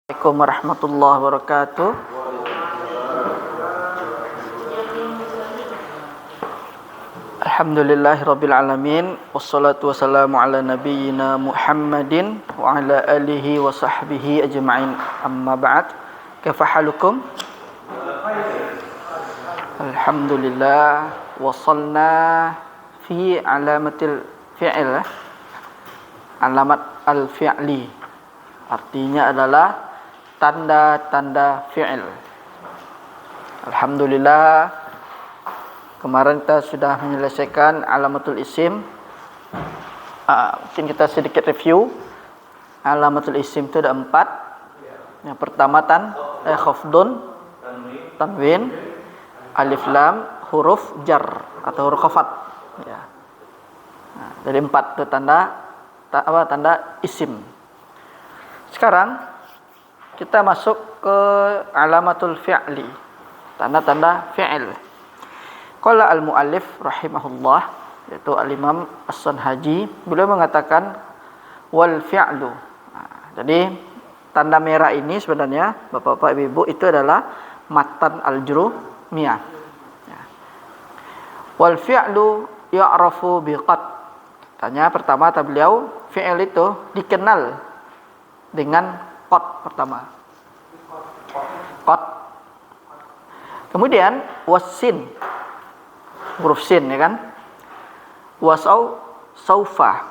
Assalamualaikum warahmatullahi wabarakatuh. Alhamdulillahirabbil alamin wassalatu wassalamu ala nabiyyina Muhammadin wa ala alihi wa sahbihi ajma'in. Amma ba'd. Kaifa halukum? Alhamdulillah wasalna fi alamatil fi'il. Alamat al-fi'li artinya adalah tanda-tanda fi'il. Alhamdulillah, kemarin kita sudah menyelesaikan alamatul isim. Mungkin kita sedikit review. Alamatul isim itu ada 4. Yang pertama khafdun, tanwin, alif lam, huruf jar atau huruf khafat. Ya. Jadi 4 itu tanda isim. Sekarang kita masuk ke alamatul fi'li, tanda-tanda fi'il. Qala al-muallif rahimahullah, yaitu al-Imam As-Sanhaji, beliau mengatakan wal fi'lu. Jadi tanda merah ini sebenarnya Bapak-bapak Ibu itu adalah matan al-jurumiyah. Wal fi'lu ya'rafu biqad. Tanya pertama kata beliau, fi'il itu dikenal dengan qad pertama. Qad. Kemudian wasin, huruf sin ya kan? Saufa.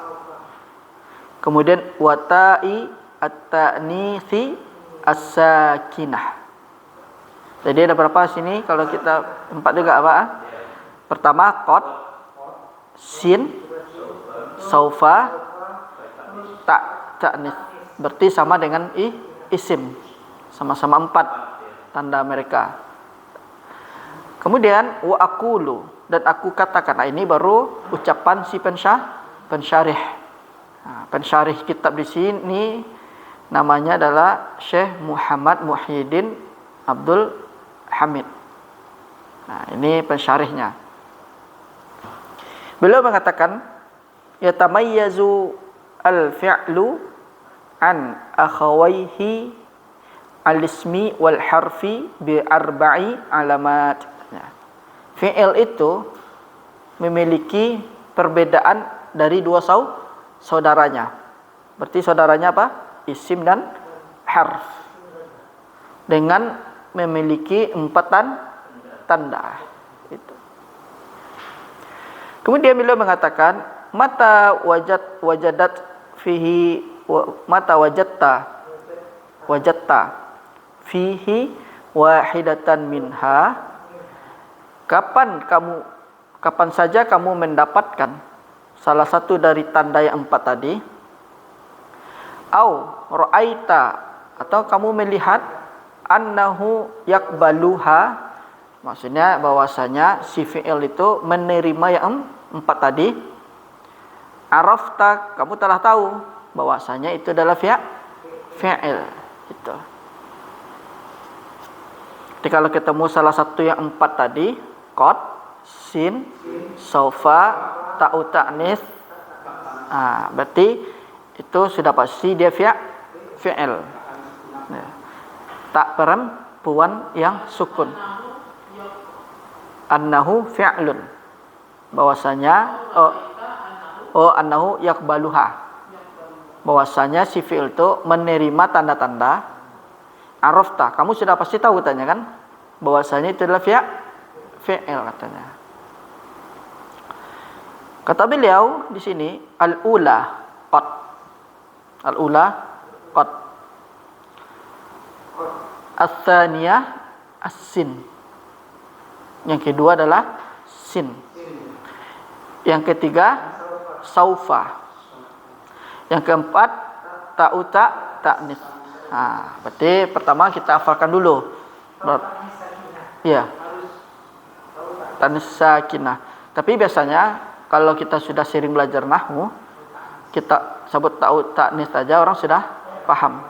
Kemudian watai at-ta'nitsi as-sakinah. Jadi ada berapa sini kalau kita 4 juga apa? Pertama qad, sin, saufa, ta'nits. Berarti sama dengan isim. Sama-sama 4 tanda mereka. Kemudian wa aqulu, dan aku katakan. Nah, ini baru ucapan si pensyarih. Pensyarih kitab di sini namanya adalah Syekh Muhammad Muhyiddin Abdul Hamid. Nah, ini pensyarihnya. Beliau mengatakan yatamayyazu al-fi'lu an akhawaihi al-ismi wal harfi bi arba'i alamat. Fi'il itu memiliki perbedaan dari 2 saudaranya. Berarti saudaranya apa? Isim dan harf. Dengan memiliki 4 tanda. Itu. Kemudian beliau mengatakan mata wajadat fihi mata wajatta fihi wahidatan minha, kapan saja kamu mendapatkan salah satu dari tanda yang 4 tadi, au ra'aita, atau kamu melihat, annahu yakbaluha, maksudnya bahwasanya si fi'il itu menerima yang 4 tadi, arafta, kamu telah tahu bahwasanya itu adalah fi'il itu. Jadi kalau ketemu salah satu yang 4 tadi, qad, sin, saufa, ta'u ta'nis, berarti itu sudah pasti dia fi'il. Tak perempuan yang sukun. Annahu fi'lun, bahwasanya annahu yakbaluha, bahwasanya si fi'il itu menerima tanda-tanda. Arafta, kamu sudah pasti tahu katanya kan, bahwasanya itu adalah fi'il katanya. Kata beliau di sini al-ula qad. Al-ula qad. Ats-tsaniyah as-sin. Yang kedua adalah sin. Yang ketiga saufa. Yang keempat ta'u ta'nis. Berarti pertama kita hafalkan dulu. Iya. Ta'nis sakinah. Tapi biasanya kalau kita sudah sering belajar nahwu, kita sebut ta'u ta'nis saja orang sudah paham.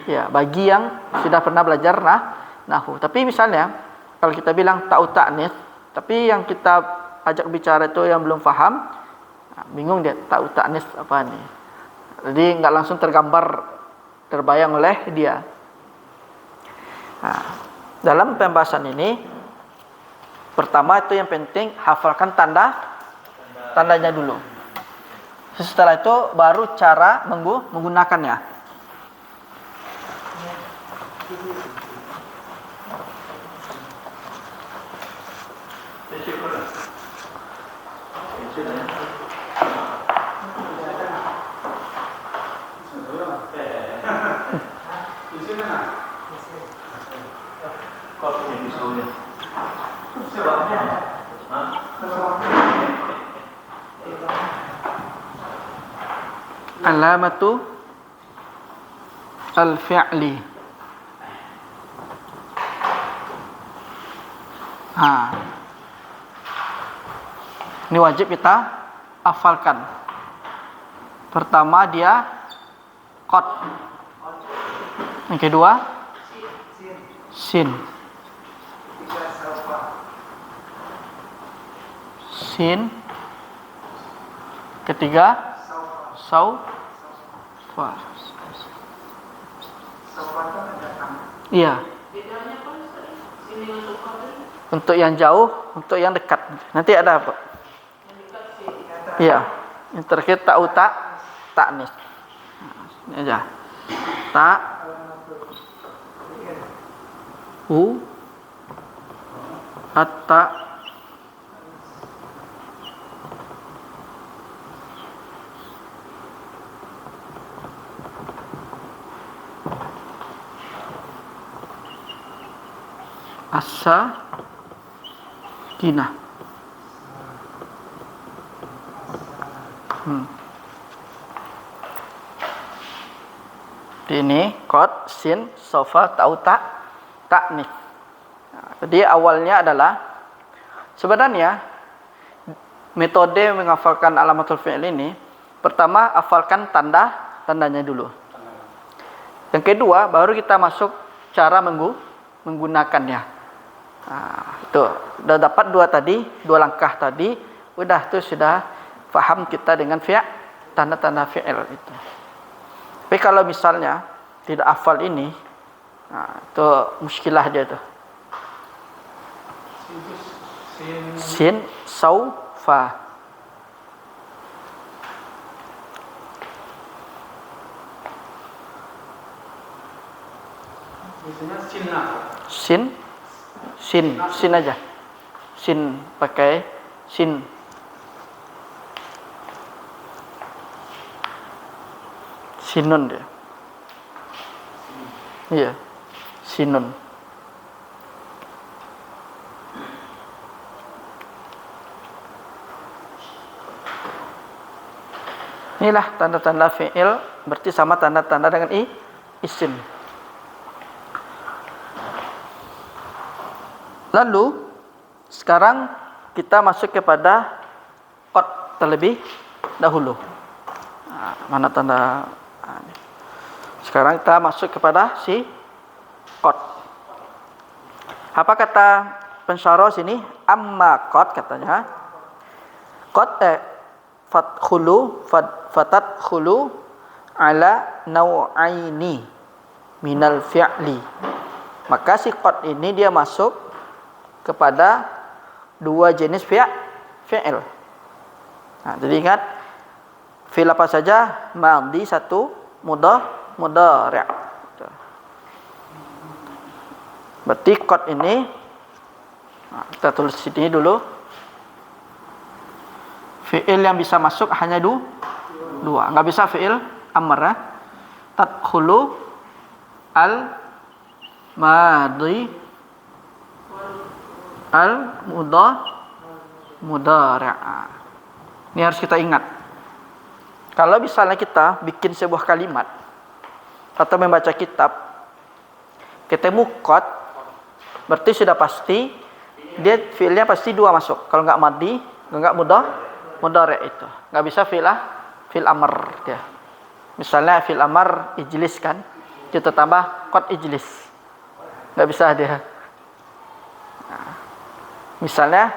Ya, bagi yang sudah pernah belajar nahwu. Tapi misalnya kalau kita bilang ta'u ta'nis, tapi yang kita ajak bicara itu yang belum paham, bingung dia ta'u ta'nis apa nih. Jadi enggak langsung terbayang oleh dia. Nah, dalam pembahasan ini, pertama itu yang penting hafalkan tandanya dulu. Setelah itu baru cara menggunakannya. Alamatu al-fi'li. Ini wajib kita hafalkan. Pertama dia qad. Yang kedua sin. Sin. Ketiga saufa. Iya. Untuk yang jauh, untuk yang dekat. Nanti ada apa? Iya. Yang terakhir ta'nis. Ini aja. Atta asa kinah. Ini qad, sin, sofa, ta'nis. Jadi awalnya adalah sebenarnya metode menghafalkan alamatul fi'il ini, pertama hafalkan tandanya dulu. Yang kedua baru kita masuk cara menggunakannya. Itu udah dapat dua langkah tadi, udah tuh sudah paham kita dengan tanda-tanda fi'il itu. Tapi kalau misalnya tidak hafal ini, itu muskilah dia tuh. Sin, saufa. Sin aja. Sin pakai sin. Sinun dia. Iya. Sinun. Inilah tanda-tanda fi'il, berarti sama tanda-tanda dengan isim. Lalu sekarang kita masuk kepada qad terlebih dahulu. Mana tanda? Sekarang kita masuk kepada si qad. Apa kata pensyarah sini? Amma qad katanya. Qad fatadkhulu ala nau'aini minal fi'li. Maka si qad ini dia masuk kepada dua jenis fi'il. Jadi ingat fi'il apa saja? Madhi satu, mudhari'. Berarti qad ini kita tulis sini dulu. Fi'il yang bisa masuk hanya dua. Enggak bisa fi'il amr. Tadkhulu al madhi al mudhari'. Ini harus kita ingat. Kalau misalnya kita bikin sebuah kalimat atau membaca kitab, ketemu qad, berarti sudah pasti dia fi'ilnya pasti dua masuk. Kalau enggak madhi, enggak mudhari' itu. Enggak bisa fi'il amr dia. Misalnya fi'il amr ijlis kan, kita tambah qad ijlis. Enggak bisa dia. Misalnya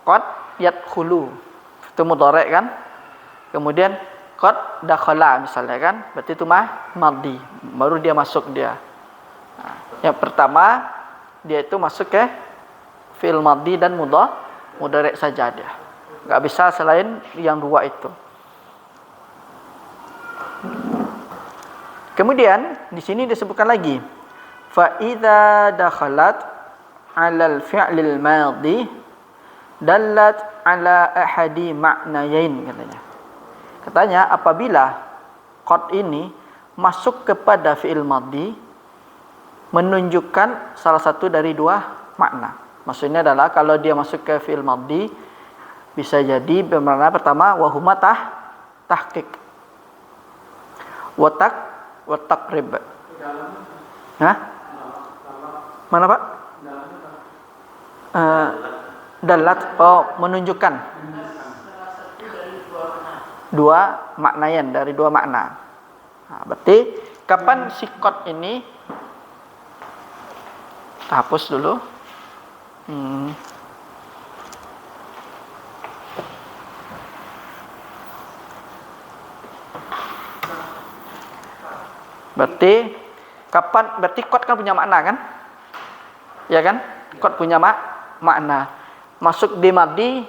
qad yadkhulu itu mudhari' kan, kemudian qad dakhala misalnya kan, berarti itu madhi, baru dia masuk dia. Yang pertama dia itu masuk ke fi'il madhi dan mudhari' saja dia. Enggak bisa selain yang dua itu. Kemudian di sini disebutkan lagi fa idza dakhalat 'ala al-fi'lil madhi dallat 'ala ahadi ma'nayain katanya. Katanya apabila qad ini masuk kepada fi'il madhi menunjukkan salah satu dari dua makna. Maksudnya adalah kalau dia masuk ke fi'il madhi bisa jadi bermakna pertama wa huma tahqiq wa taqrib. Hah? Mana Pak? Dalat menunjukkan dua maknayan dari dua makna. Nah, berarti kapan sikot ini hapus dulu. Berarti kot kan punya makna kan? Ya kan? Kot punya makna. Masuk di madhi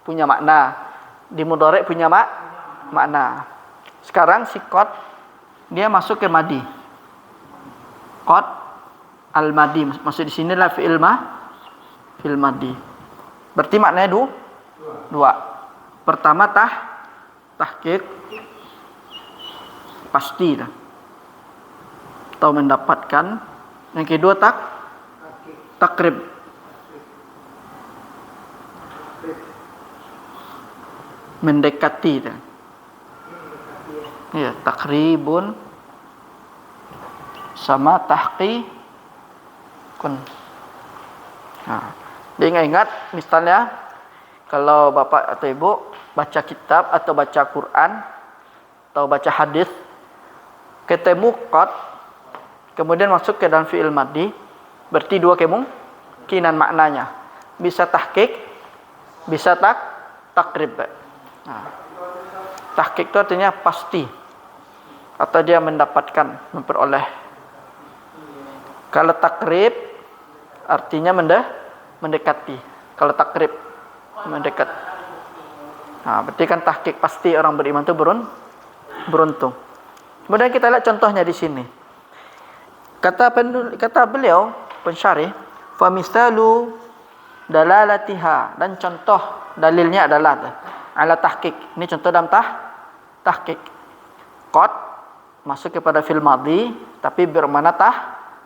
punya makna. Di mudhari' punya makna. Sekarang si kot dia masuk ke madhi. Kot al-madhi masuk di sinilah fi'il madhi. Berarti maknanya dua. Pertama tahqiq pasti dah. Atau mendapatkan. Yang kedua takrib. Mendekati dah. Ya, takribun sama tahqiqun. Nah, dia ingat misalnya kalau bapak atau ibu baca kitab atau baca Quran atau baca hadis ketemu qad kemudian masuk ke dalam fi'il madhi, berarti dua kemungkinan maknanya. Bisa tahqiq, bisa takrib. Nah, tahqiq itu artinya pasti atau dia mendapatkan, memperoleh. Kalau takrib artinya mendekati. Kalau takrib mendekat. Nah, berarti kan tahqiq pasti orang beriman itu beruntung. Kemudian kita lihat contohnya di sini. Kata beliau pensyarih, fa misalu dalalatiha, dan contoh dalilnya adalah ala tahqiq. Ini contoh dalam tahqiq. Qad masuk kepada fi'il madhi tapi bermakna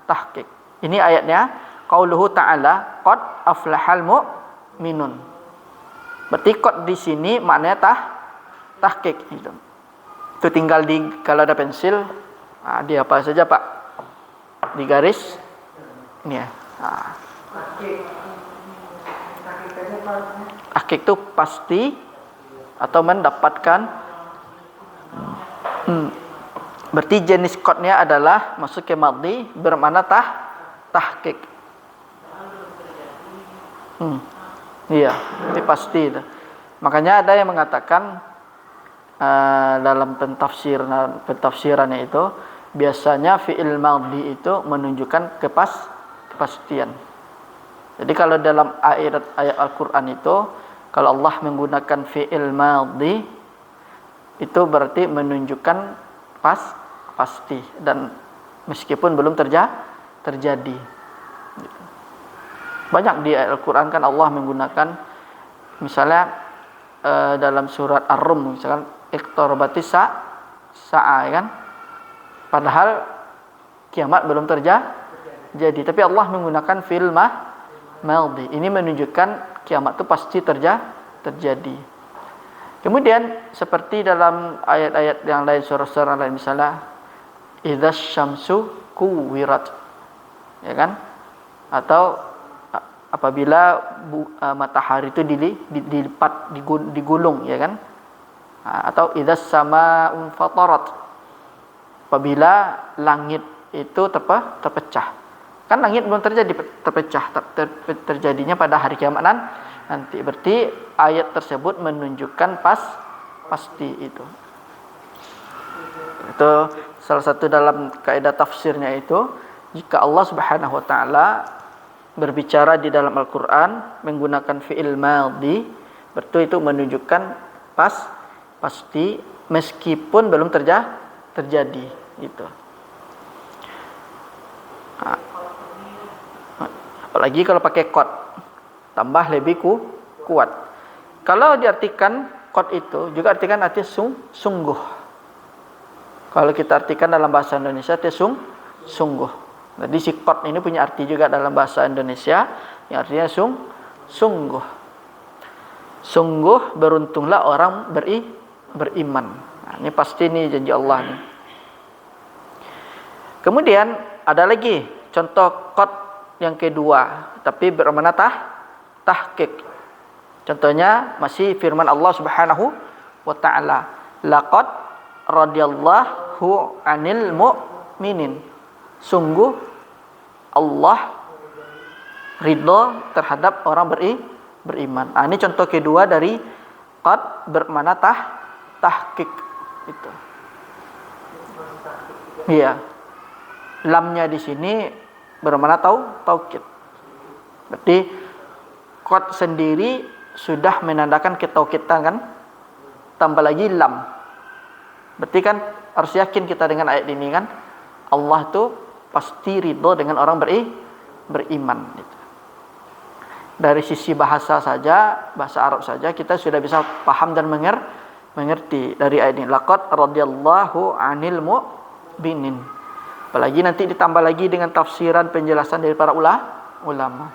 tahqiq. Ini ayatnya qauluhu ta'ala qad aflahal mu'minun. Berarti qad di sini maknanya tahqiq itu. Itu tinggal kalau ada pensil, dia apa saja Pak? Di garis ini ya. Tahqiq itu pasti atau mendapatkan. Berarti jenis qadnya adalah masuk ke madhi bermakna tahqiq. Iya, ini pasti itu. Makanya ada yang mengatakan dalam pentafsirannya itu biasanya fi'il madhi itu menunjukkan kepastian. Jadi kalau dalam ayat Al-Qur'an itu kalau Allah menggunakan fi'il madhi itu berarti menunjukkan pasti dan meskipun belum terjadi. Banyak di ayat Al-Qur'an kan Allah menggunakan misalnya dalam surat Ar-Rum misalkan iqtarabatis sa'a kan? Padahal kiamat belum terjadi, tapi Allah menggunakan fi'il madhi. Ini menunjukkan kiamat itu pasti terjadi. Kemudian seperti dalam ayat-ayat yang lain, surah-surah lain misalnya idzasy syamsu kuwirat. Ya kan? Atau apabila matahari itu dilipat digulung, ya kan? Atau idzas samaa'un fatarat. Apabila langit itu terpecah. Kan langit belum terpecah, terjadinya pada hari kiamat nanti. Berarti ayat tersebut menunjukkan pasti itu. Itu salah satu dalam kaidah tafsirnya itu jika Allah Subhanahu wa taala berbicara di dalam Al-Qur'an menggunakan fi'il madhi, berarti itu menunjukkan pasti meskipun belum terjadi gitu. Apalagi kalau pakai qad, tambah lebih kuat. Kalau diartikan qad itu juga artikan arti sungguh. Kalau kita artikan dalam bahasa Indonesia itu sungguh. Jadi si qad ini punya arti juga dalam bahasa Indonesia yang artinya sungguh. Sungguh beruntunglah orang beriman. Nah, ini pasti nih janji Allah nih. Kemudian ada lagi contoh qad yang kedua, tapi bermakna tahqiq. Contohnya masih firman Allah Subhanahu wa taala, laqad radhiyallahu 'anil mu'minin. Sungguh Allah ridha terhadap orang beriman. Nah, ini contoh kedua dari qad bermakna tahqiq itu. Iya. Lamnya di sini bermakna taukid. Berarti qad sendiri sudah menandakan ketaukidan kan? Tambah lagi lam. Berarti kan harus yakin kita dengan ayat ini kan? Allah tuh pasti ridho dengan orang beriman gitu. Dari sisi bahasa saja, bahasa Arab saja kita sudah bisa paham dan mengerti dari ayat ini. Laqad radhiyallahu 'anil mu'minin. Apalagi nanti ditambah lagi dengan tafsiran penjelasan dari para ulama.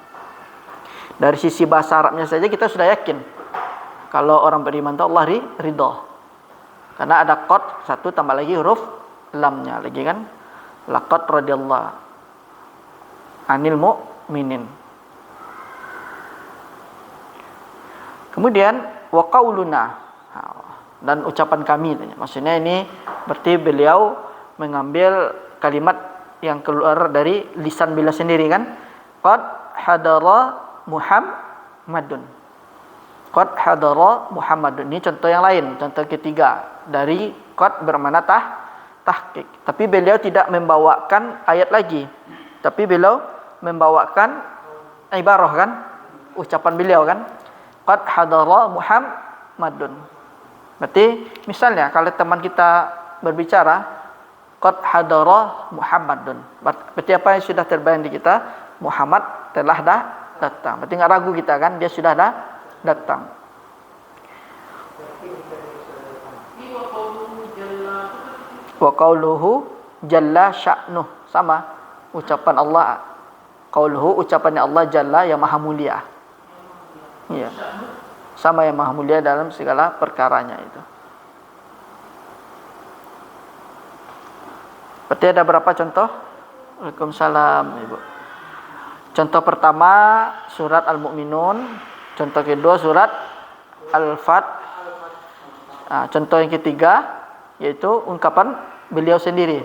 Dari sisi bahasa Arabnya saja kita sudah yakin kalau orang beriman itu Allah ridha. Karena ada qad satu tambah lagi huruf lamnya lagi kan. Laqad radhiyallahu 'anil mu'minin. Kemudian wa qauluna, dan ucapan kami. Maksudnya ini berarti beliau mengambil kalimat yang keluar dari lisan beliau sendiri kan. Qad hadara Muhammadun. Qad hadara Muhammadun. Ini contoh yang lain, contoh ketiga dari qad bermakna tahqiq. Tapi beliau tidak membawakan ayat lagi. Tapi beliau membawakan ibarah kan, ucapan beliau kan. Qad hadara Muhammadun. Berarti misalnya kalau teman kita berbicara qad hadara Muhammadun. Berarti apa yang sudah terbayang di kita? Muhammad telah datang. Berarti enggak ragu kita kan, dia sudah datang. Wa qauluhu jalla sya'nuh, sama ucapan Allah. Qauluhu ucapannya Allah jalla yang maha mulia. Iya. Sama yang maha mulia dalam segala perkaranya itu. Berarti ada berapa contoh? Waalaikumsalam, Ibu. Contoh pertama surat Al-Mu'minun, contoh kedua surat Al-Fat. Nah, contoh yang ketiga yaitu ungkapan beliau sendiri.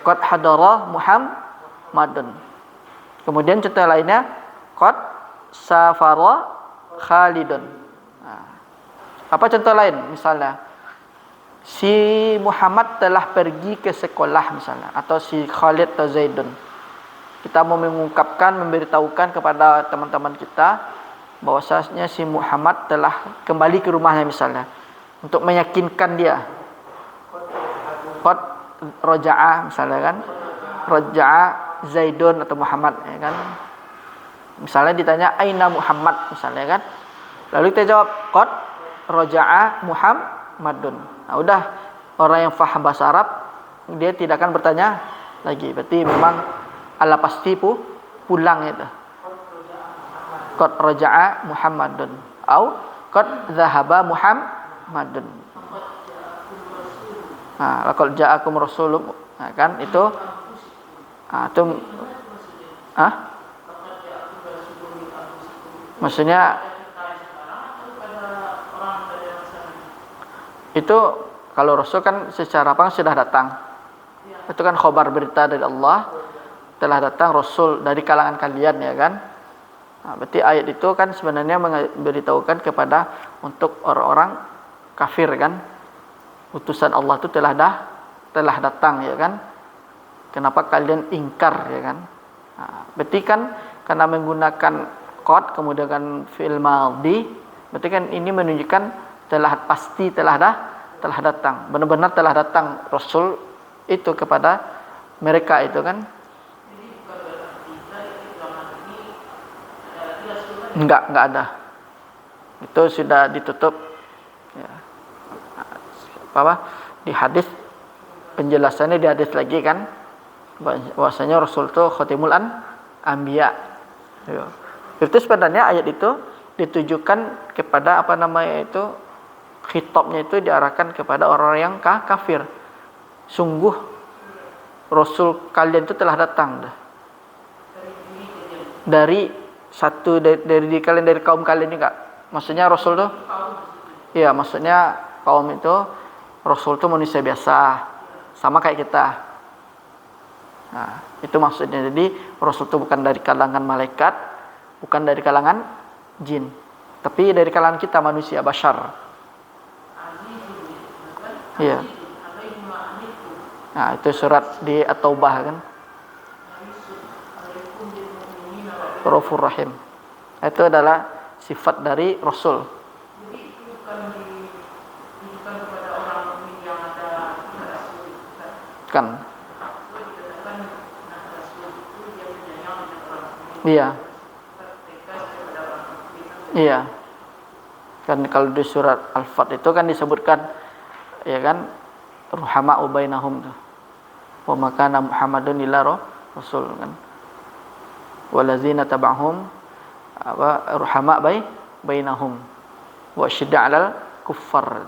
Qad hadara Muhammadun. Kemudian contoh lainnya qad safara Khalidun. Nah, apa contoh lain? Misalnya si Muhammad telah pergi ke sekolah misalnya, atau si Khalid atau Zaidun. Kita mau mengungkapkan, memberitahukan kepada teman-teman kita bahwasanya si Muhammad telah kembali ke rumahnya misalnya, untuk meyakinkan dia. Qad raja'a misalnya kan, raja'a Zaidun atau Muhammad ya kan. Misalnya ditanya aina Muhammad misalnya kan, lalu kita jawab qad raja'a Muhammadun. Nah, udah orang yang faham bahasa Arab dia tidak akan bertanya lagi. Berarti memang Allah pasti pulang itu. Qad raja'a Muhammadun au qad zahaba Muhammadun. Nah, laqad ja'akum rasulun. Nah, kan itu maksudnya itu kalau Rasul kan secara apa sudah datang. Itu kan khabar berita dari Allah, telah datang Rasul dari kalangan kalian ya kan. Nah, berarti ayat itu kan sebenarnya memberitahukan kepada untuk orang-orang kafir kan. Utusan Allah itu telah datang ya kan. Kenapa kalian ingkar, ya kan? Berarti kan karena menggunakan qad kemudian fi'il madhi, berarti kan ini menunjukkan telah datang. Benar-benar telah datang Rasul itu kepada mereka itu kan. Enggak ada. Itu sudah ditutup. Ya. Di hadis penjelasannya di hadis lagi kan, bahwasanya Rasul itu khatimul anbiya. Ya. Itu sebenarnya ayat itu ditujukan kepada khitabnya itu diarahkan kepada orang yang kafir. Sungguh Rasul kalian itu telah datang dari kalian, dari kaum kalian juga. Maksudnya Rasul tuh, iya, maksudnya kaum itu, Rasul itu manusia biasa, sama kayak kita. Nah, itu maksudnya. Jadi Rasul itu bukan dari kalangan malaikat, bukan dari kalangan jin, tapi dari kalangan kita manusia bashar. Iya. Nah, itu surat di At-Taubah kan. Raufur Rahim. Itu adalah sifat dari Rasul. Kan. Iya. Iya. Kan kalau di surat Al-Fat itu kan disebutkan, ya kan, ruhama'u bainahum tuh. Wa makana Muhammadun illa rasul kan. Walazina tabahum ruhama' bainahum wa syidda 'alal kuffar.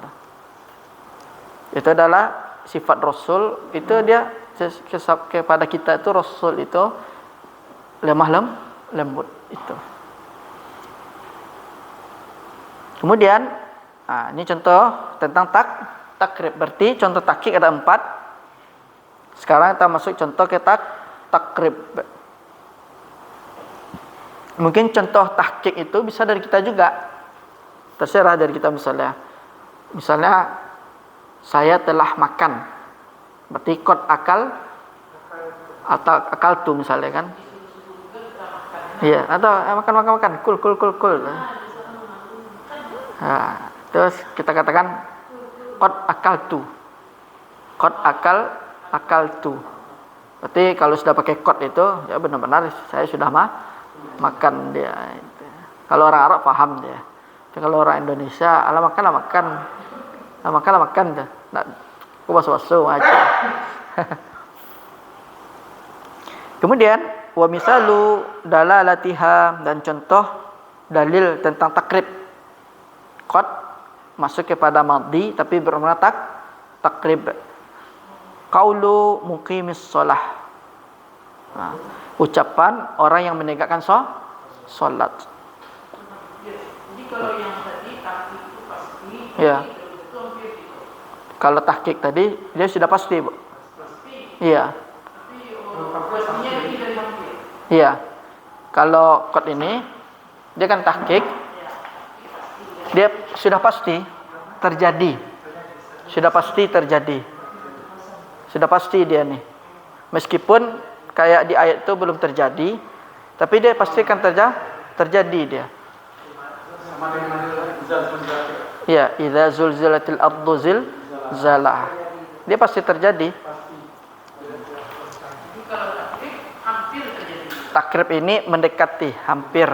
Itu adalah sifat Rasul. Itu dia kepada kita itu, Rasul itu lemah lembut itu. Kemudian ini contoh tentang takrib. Berarti contoh takkik ada 4. Sekarang kita masuk contoh ke takrib. Mungkin contoh tahqiq itu bisa dari kita juga. Terserah dari kita misalnya. Misalnya saya telah makan. Berarti qad akal atau akal tu misalnya kan. Iya, atau makan. Kul. Nah, terus kita katakan qad akaltu. Qad akal tu. Berarti kalau sudah pakai qad itu ya benar-benar saya sudah makan dia. Kalau orang Arab paham dia. Tapi kalau orang Indonesia, makan dah. Nak basuh aja. Kemudian wa misalu dalalatiha, dan contoh dalil tentang takrib. Qad masuk kepada madhi tapi bermakna takrib. Qaulu muqimis shalah. Nah, ucapan orang yang menegakkan salat. Jadi kalau yang tadi tahqiq itu pasti. Ya. Kalau tahqiq tadi dia sudah pasti, Bu. Pasti. Iya. Tapi pastinya lebih dari hampir. Iya. Kalau qad ini dia kan tahqiq. Dia sudah pasti terjadi. Sudah pasti dia nih. Meskipun kayak di ayat itu belum terjadi, tapi dia pasti akan terjadi dia. Ya, idza zulzilatil ardu zilzalaha. Dia pasti terjadi. Takrib ini mendekati, hampir.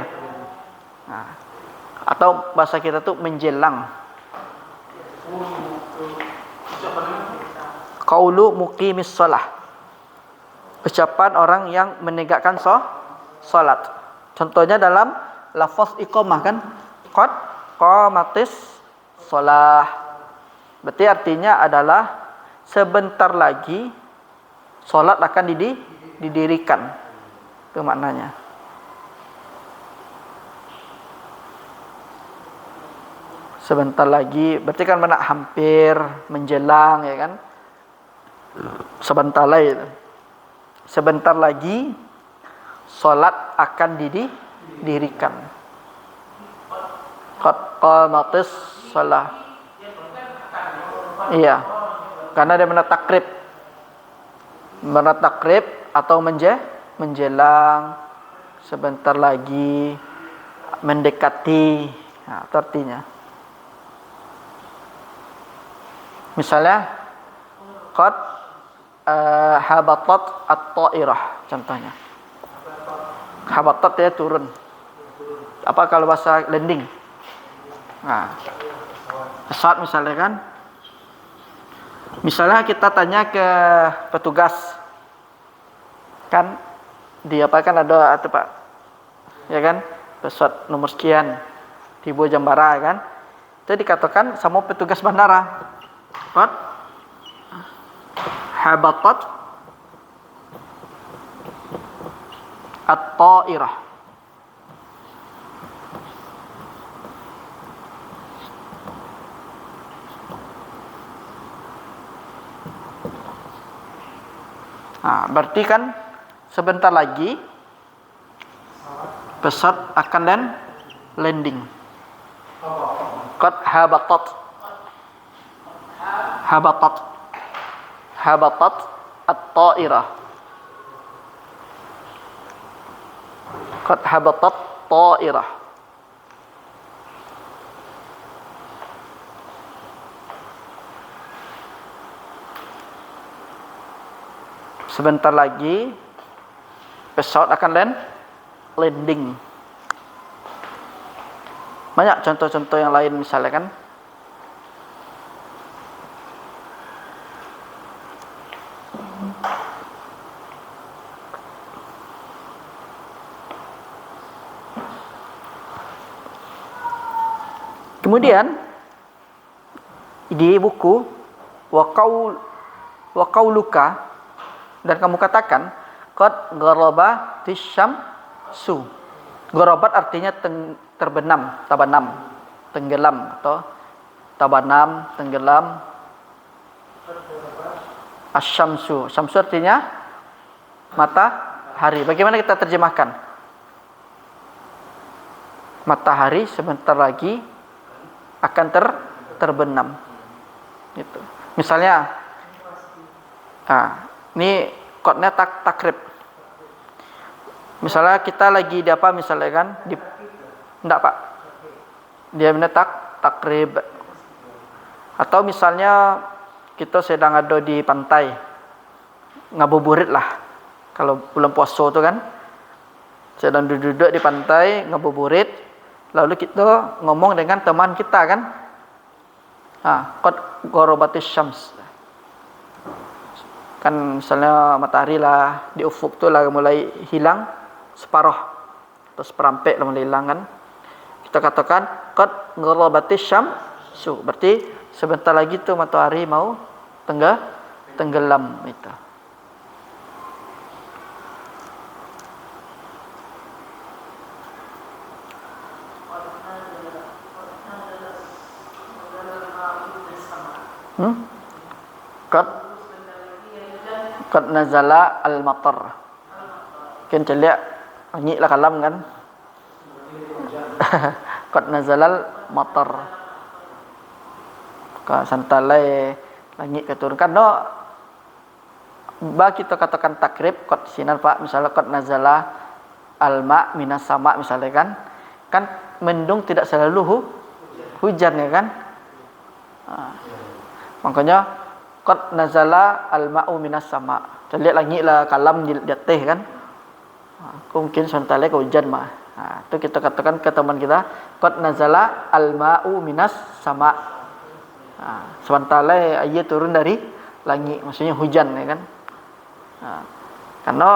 Nah, atau bahasa kita tuh menjelang. Qaulu muqimis shalah. Ucapan orang yang menegakkan salat. Contohnya dalam lafaz iqamah kan, qad qamatis shalah. Berarti artinya adalah sebentar lagi salat akan didirikan. Itu maknanya. Sebentar lagi, berarti kan mana hampir, menjelang, ya kan? Sebentar lagi salat akan didirikan. Qad qamatis shalah. Iya. Karena dia mana takrib. Takrib atau menjelang, sebentar lagi, mendekati. Nah, itu artinya. Misalnya qad habatat at-ta'irah contohnya. Habatat ya turun. Apa kalau bahasa landing? Nah, pesawat misalnya kan. Misalnya kita tanya ke petugas. Kan di apa kan ada atau Pak? Ya kan? Pesawat nomor sekian tiba Jambara kan. Itu dikatakan sama petugas bandara. Qad habatat at-ta'irah. Nah, berarti kan sebentar lagi pesawat akan landing. Qad habatat. Habatat at-ta'irah. Qad habatat ta'irah. Sebentar lagi pesawat akan landing. Banyak contoh-contoh yang lain misalnya kan. Kemudian di buku wa qauluka, dan kamu katakan qad gharabatis syamsu. Gharabat artinya terbenam, tabanam, tenggelam atau tabanam, tenggelam. Asy-syamsu. Syamsu artinya matahari. Bagaimana kita terjemahkan? Matahari sebentar lagi akan terbenam. Gitu. Misalnya ini kodnya takrib. Misalnya kita lagi di apa misalnya kan enggak Pak. Dia benar takrib. Atau misalnya kita sedang ada di pantai. Ngabuburit lah. Kalau bulan puasa itu kan. Sedang duduk di pantai ngabuburit, lalu kita ngomong dengan teman kita kan. Qad gharabatis syams. Kan misalnya matahari lah di ufuk tu lah mulai hilang separuh atau seperampek lah mulai hilang kan. Kita katakan qad gharabatis syamsu. Berarti sebentar lagi tu matahari mau tenggelam itu. Qad nazala al-matar. Kan celik angin lah kalam kan. Qad nazala al-matar. Ka santalai langit keturunkan no. Ba kita katakan takrib qad sinar Pak, misalnya qad nazala al-ma minas sama misalnya kan. Kan mendung tidak selalu hujan ya kan. Makanya qad nazala al-ma'u minas sama. Lihat langit lah kalam di atas kan. Mungkin sebentar lagi hujan mah. Itu kita katakan ke teman kita qad nazala al-ma'u minas sama. Sebentar lagi air turun dari langit, maksudnya hujan ya kan. Karena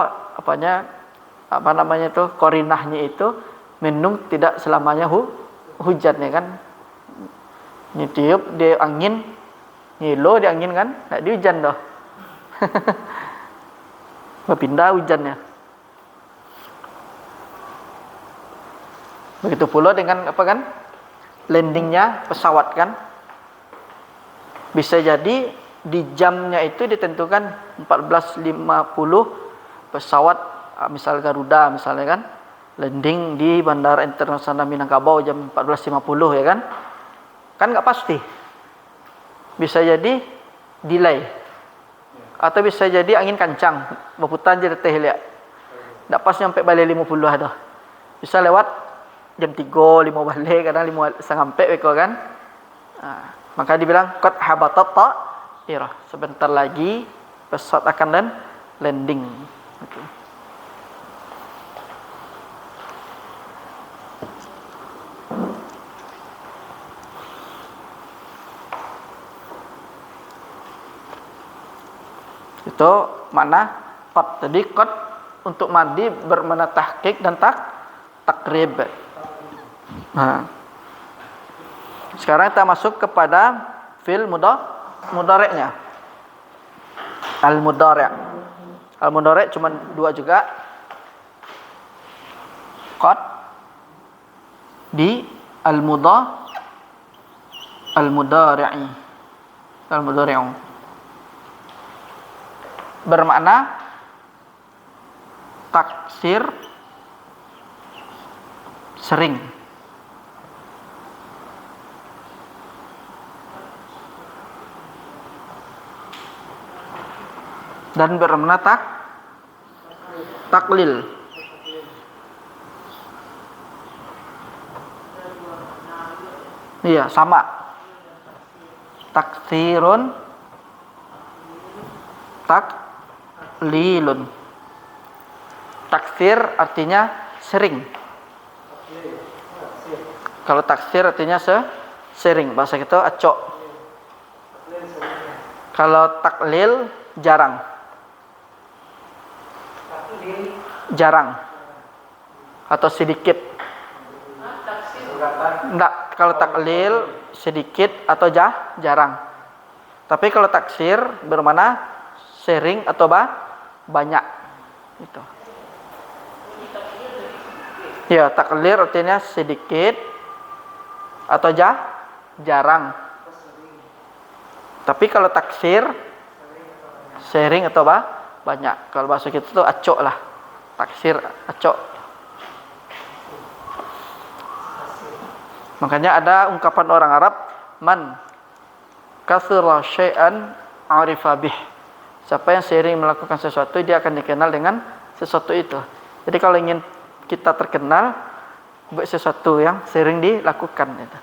apa namanya itu korinahnya itu mendung tidak selamanya hujan ya kan. Nyetiup di angin, nyilo di angin kan, enggak di hujan dah. Berpindah hujannya. Begitu pula dengan apa kan? Landingnya pesawat kan. Bisa jadi di jamnya itu ditentukan 14.50 pesawat misal Garuda misalnya kan landing di Bandara Internasional Minangkabau jam 14.50 ya kan. Kan enggak pasti. Bisa jadi delay. Atau bisa jadi angin kancang, berputar jadi teh lihat. Tak pas nyampe balik 50 dah. Bisa lewat jam 3, 5 balik, kadang 5 sampai beko kan. Maka dibilang qad habatat ta'irah. Sebentar lagi pesawat akan landing. Okay. Itu makna qad. Jadi qad untuk madi bermakna tahqiq dan takrib. Nah. Sekarang kita masuk kepada fi'il mudhari'-nya. Al-mudhari'. Al-mudhari' cuma 2 juga. Qad di al-mudhari'i. Al-mudhari'u. Bermakna taksir sering. Dan bermakna taklil. Iya, sama. Taksirun, taklilun. Taksir artinya sering. Kalau taksir artinya sering. Bahasa kita acok. Kalau taklil jarang. Jarang. Atau sedikit. Enggak, kalau taklil sedikit atau jarang. Tapi kalau taksir bermakna sering atau banyak. Itu. Ya, taklil artinya sedikit atau jarang. Tapi kalau taksir sering atau banyak. Kalau bahasa kita itu acok lah. Taksir acok. Makanya ada ungkapan orang Arab, man kasra syai'an arifa bih. Siapa yang sering melakukan sesuatu, dia akan dikenal dengan sesuatu itu. Jadi kalau ingin kita terkenal, buat sesuatu yang sering dilakukan itu.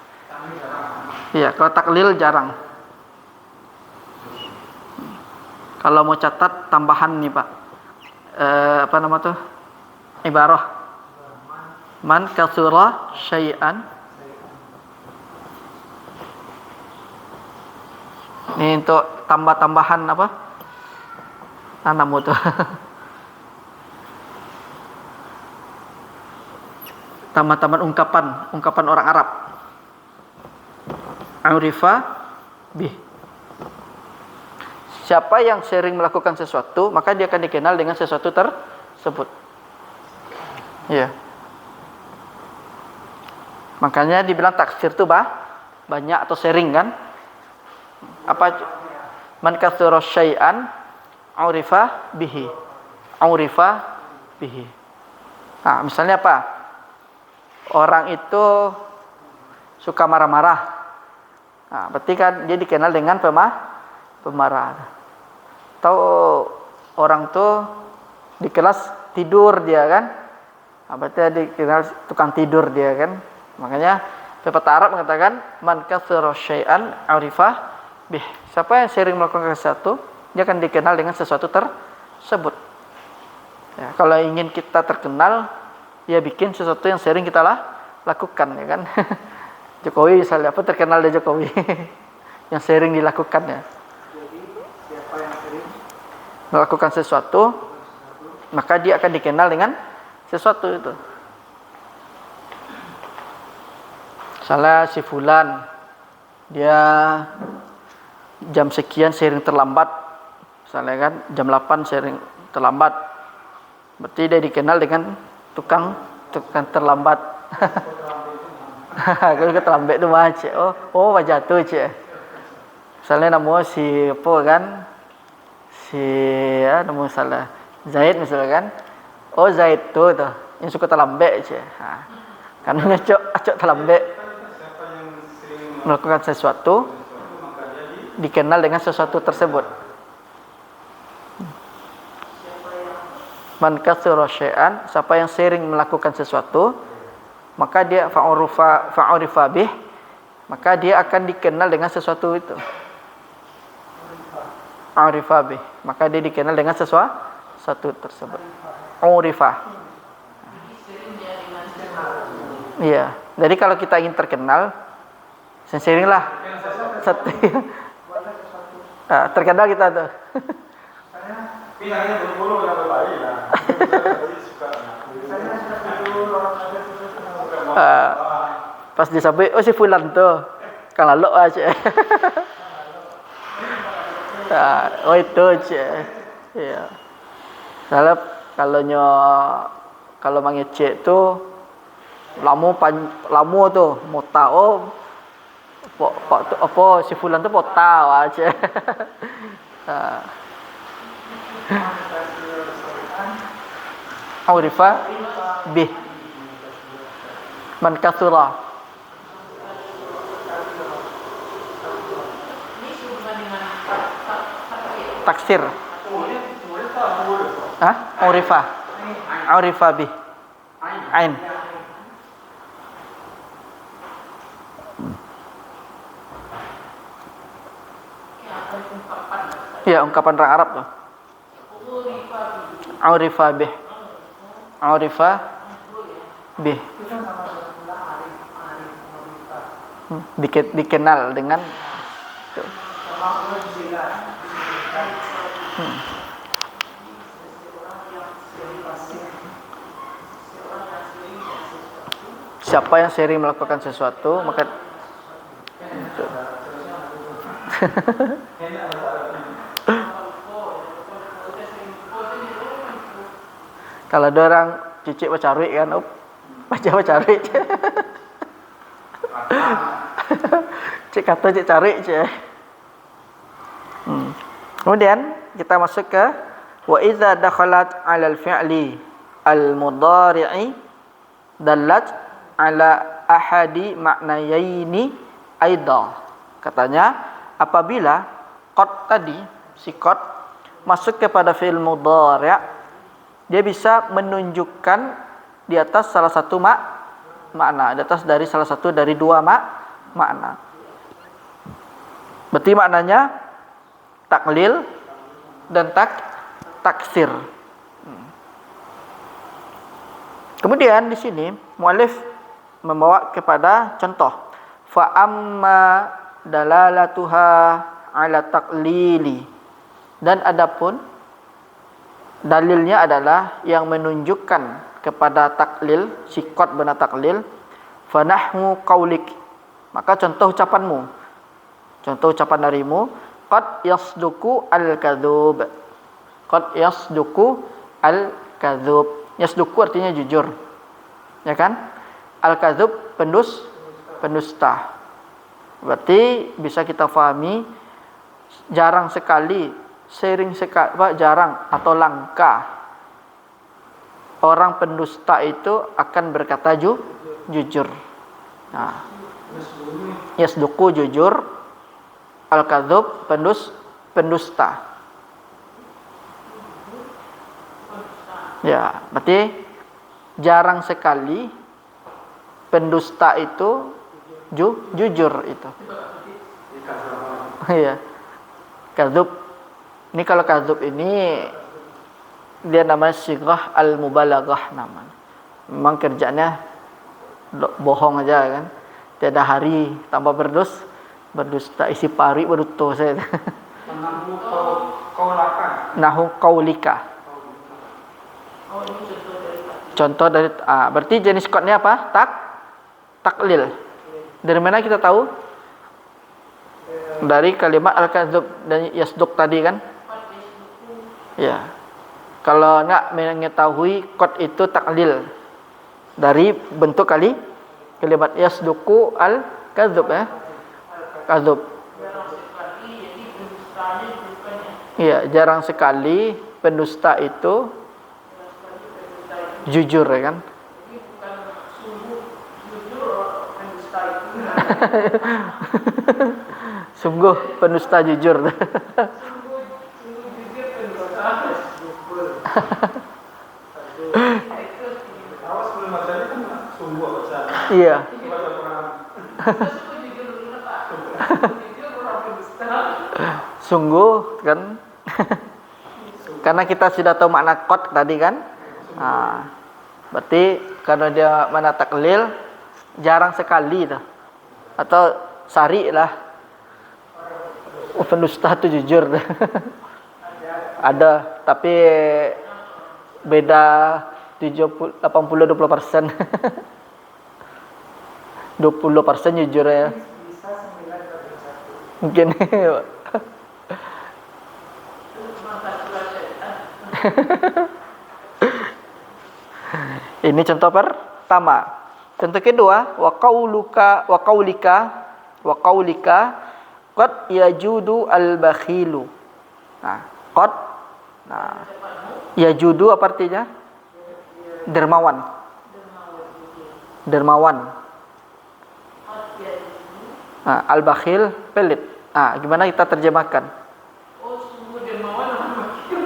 Iya, kalau taklil jarang. Kalau mau catat tambahan nih Pak, apa nama tuh? Ibarah. Man kasura syai'an. Ini untuk tambah-tambahan apa? Namamu tuh. Tambah-tambahan ungkapan orang Arab. Urifa bih. Siapa yang sering melakukan sesuatu, maka dia akan dikenal dengan sesuatu tersebut. Iya. Makanya dibilang taksir itu banyak atau sering kan? Apa? Man katsara syai'an urifa bihi. Urifa bihi. Nah, misalnya apa? Orang itu suka marah-marah. Nah, berarti kan dia dikenal dengan pemarah. Tahu orang tuh di kelas tidur dia kan? Nah, berarti dia dikenal tukang tidur dia kan? Makanya pepatah Arab mengatakan man katsara syai'an urifa bih. Siapa yang sering melakukan sesuatu, dia akan dikenal dengan sesuatu tersebut. Ya, kalau ingin kita terkenal, ya bikin sesuatu yang sering kita lakukan, ya kan? Jokowi misalnya apa terkenal dari Jokowi, yang sering dilakukan ya. Jadi siapa yang sering melakukan sesuatu, maka dia akan dikenal dengan sesuatu itu. Misalnya si Fulan, dia jam sekian sering terlambat, misalnya kan jam 8 sering terlambat, berarti dia dikenal dengan tukang terlambat. Kalau terlambat itu mah cik, oh wajah tuh cik. Misalnya nama si apa kan, si nama salah Zaid misalnya kan, oh Zaid tuh yang suka terlambat cik. Karena acok terlambat melakukan sesuatu, dikenal dengan sesuatu tersebut. Man katsura syai'an, siapa yang sering melakukan sesuatu, maka dia fa'urifa bih, maka dia akan dikenal dengan sesuatu itu. Urifa bih, maka dia dikenal dengan sesuatu tersebut. Urifa. Iya. Jadi kalau kita ingin terkenal, seringlah terkenal kita tuh. Misalnya bulu-bulu yang berbalik lah. Pas disampaikan, oh si fulan tuh, kan lalu aja. Oh itu aja. Iya. Kalau mengecek tuh lamu tuh mau tahu apa si fulan tuh mau tahu aja. Urifa bih man katsura. Taksir. Urifa bih. Ain. Ya, ungkapan orang Arab tuh. Urifa bih. Urifa bih. Dikenal dengan itu. Siapa yang sering melakukan sesuatu, maka kalau ada orang cicik bacarik kan, baca bacarik. Cik kata cik cari cik. Kemudian kita masuk ke wa idza dakhalat 'ala al-fi'li al-mudhari'i dallat 'ala ahadi ma'nayaini aidha. Katanya apabila qad tadi si qad masuk kepada fi'il mudhari', dia bisa menunjukkan di atas salah satu makna, di atas dari salah satu dari dua makna. Berarti maknanya taklil dan taksir. Kemudian di sini muallif membawa kepada contoh fa amma dalalatuha ala taklili, dan adapun dalilnya adalah yang menunjukkan kepada taklil, sikot benar taklil, fa nahmu qaulik, maka contoh ucapanmu, contoh ucapan darimu, qad yasduku al-kadzub. Qad yasduku al-kadzub. Yasduku artinya jujur. Ya kan? Al-kadzub pendusta. Berarti bisa kita fahami jarang sekali, sering sekali, jarang atau langka orang pendusta itu akan berkata jujur. Nah, yasduku jujur, al-kadzub pendusta. Ya, berarti jarang sekali pendusta itu jujur itu. Iya. Kadzub. Ini kalau kadzub ini dia namanya sighah al-mubalaghah namanya. Memang kerjanya bohong aja kan. Tiada hari tanpa berdusta, isi pari berdusta saya. Nahu qaulika. Contoh dari berarti jenis kodnya apa? Taklil. Dari mana kita tahu? Dari kalimat al-kadzub dan yasduq tadi kan? Ya. Kalau enggak mengetahui kod itu taklil dari bentuk kalimat yasduqu al-kadzub ya. Kadzub. Iya, jarang sekali pendusta itu jujur ya kan? Sungguh pendusta jujur. Awas belum baca ini kan sungguh baca. Iya. Baca Quran. Sungguh kan. Karena kita sudah tahu makna qad tadi kan. Nah, berarti karena dia mana taklil jarang sekali dah. Atau sari lah. Pendusta itu jujur. Ada, tapi beda 80-20%. 20% jujur ya. Bisa 9 Mungkin. Ini contoh pertama. Contoh kedua, wa qaulika qad yajudu al-bakhilu. Nah, qad yajudu apa artinya? Dermawan. Nah, al-bakhil pelit. Nah, gimana kita terjemahkan? Oh, sungguh dermawan orang bakhil.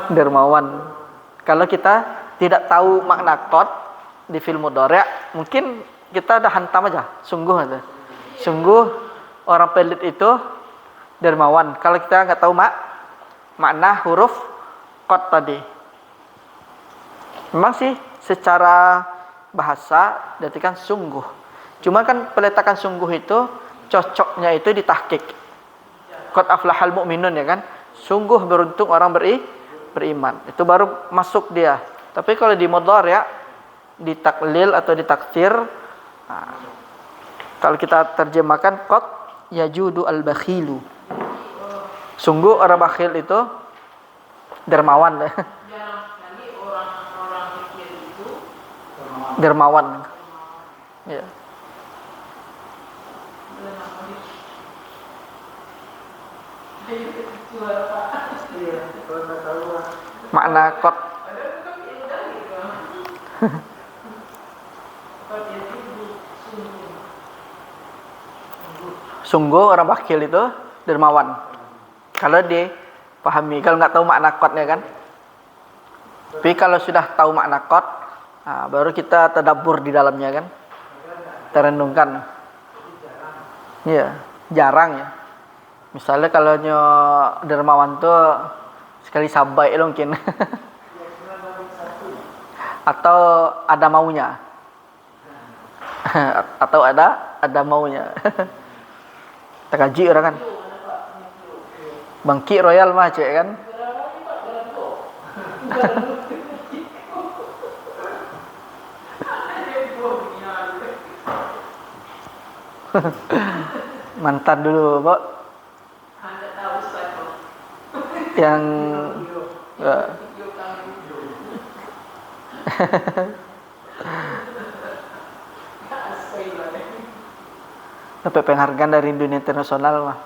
Dermawan. Kalau kita tidak tahu makna qad di fi'il mudhari', mungkin kita ada hantam aja, sungguh aja. Sungguh orang pelit itu dermawan. Kalau kita nggak tahu makna huruf qad tadi. Memang sih secara bahasa diartikan sungguh. Cuma kan peletakan sungguh itu cocoknya itu di tahqiq. Qad aflahal mu'minun ya kan? Sungguh beruntung orang beriman. Itu baru masuk dia. Tapi kalau di mudhari' ditaklil atau ditaktir, nah, kalau kita terjemahkan qad yajudu al-bakhilu. Sungguh orang bakhil itu dermawan. Jarang sekali orang-orang kecil itu Dermawan. Ya. juara Pak. Iya, kalau nggak tahu lah. Makna qad Padahal itu kan ilmu dari itu. Kalau dia itu sungguh. sungguh orang bakhil itu dermawan. Kalau dipahami, kalau nggak tahu makna qadnya kan. Tapi kalau sudah tahu makna qad, nah, baru kita tadabbur di dalamnya kan. Terenungkan. Iya, jarang ya. Misalnya kalau dermawan tuh sekali sabai lo mungkin. Atau ada maunya. Atau ada maunya. Takaji orang kan. Bangki Royal mah cek kan. Mantan dulu, Pak. Anda tahu saya. Yang Video kami. dapat penghargaan dari dunia internasional mah.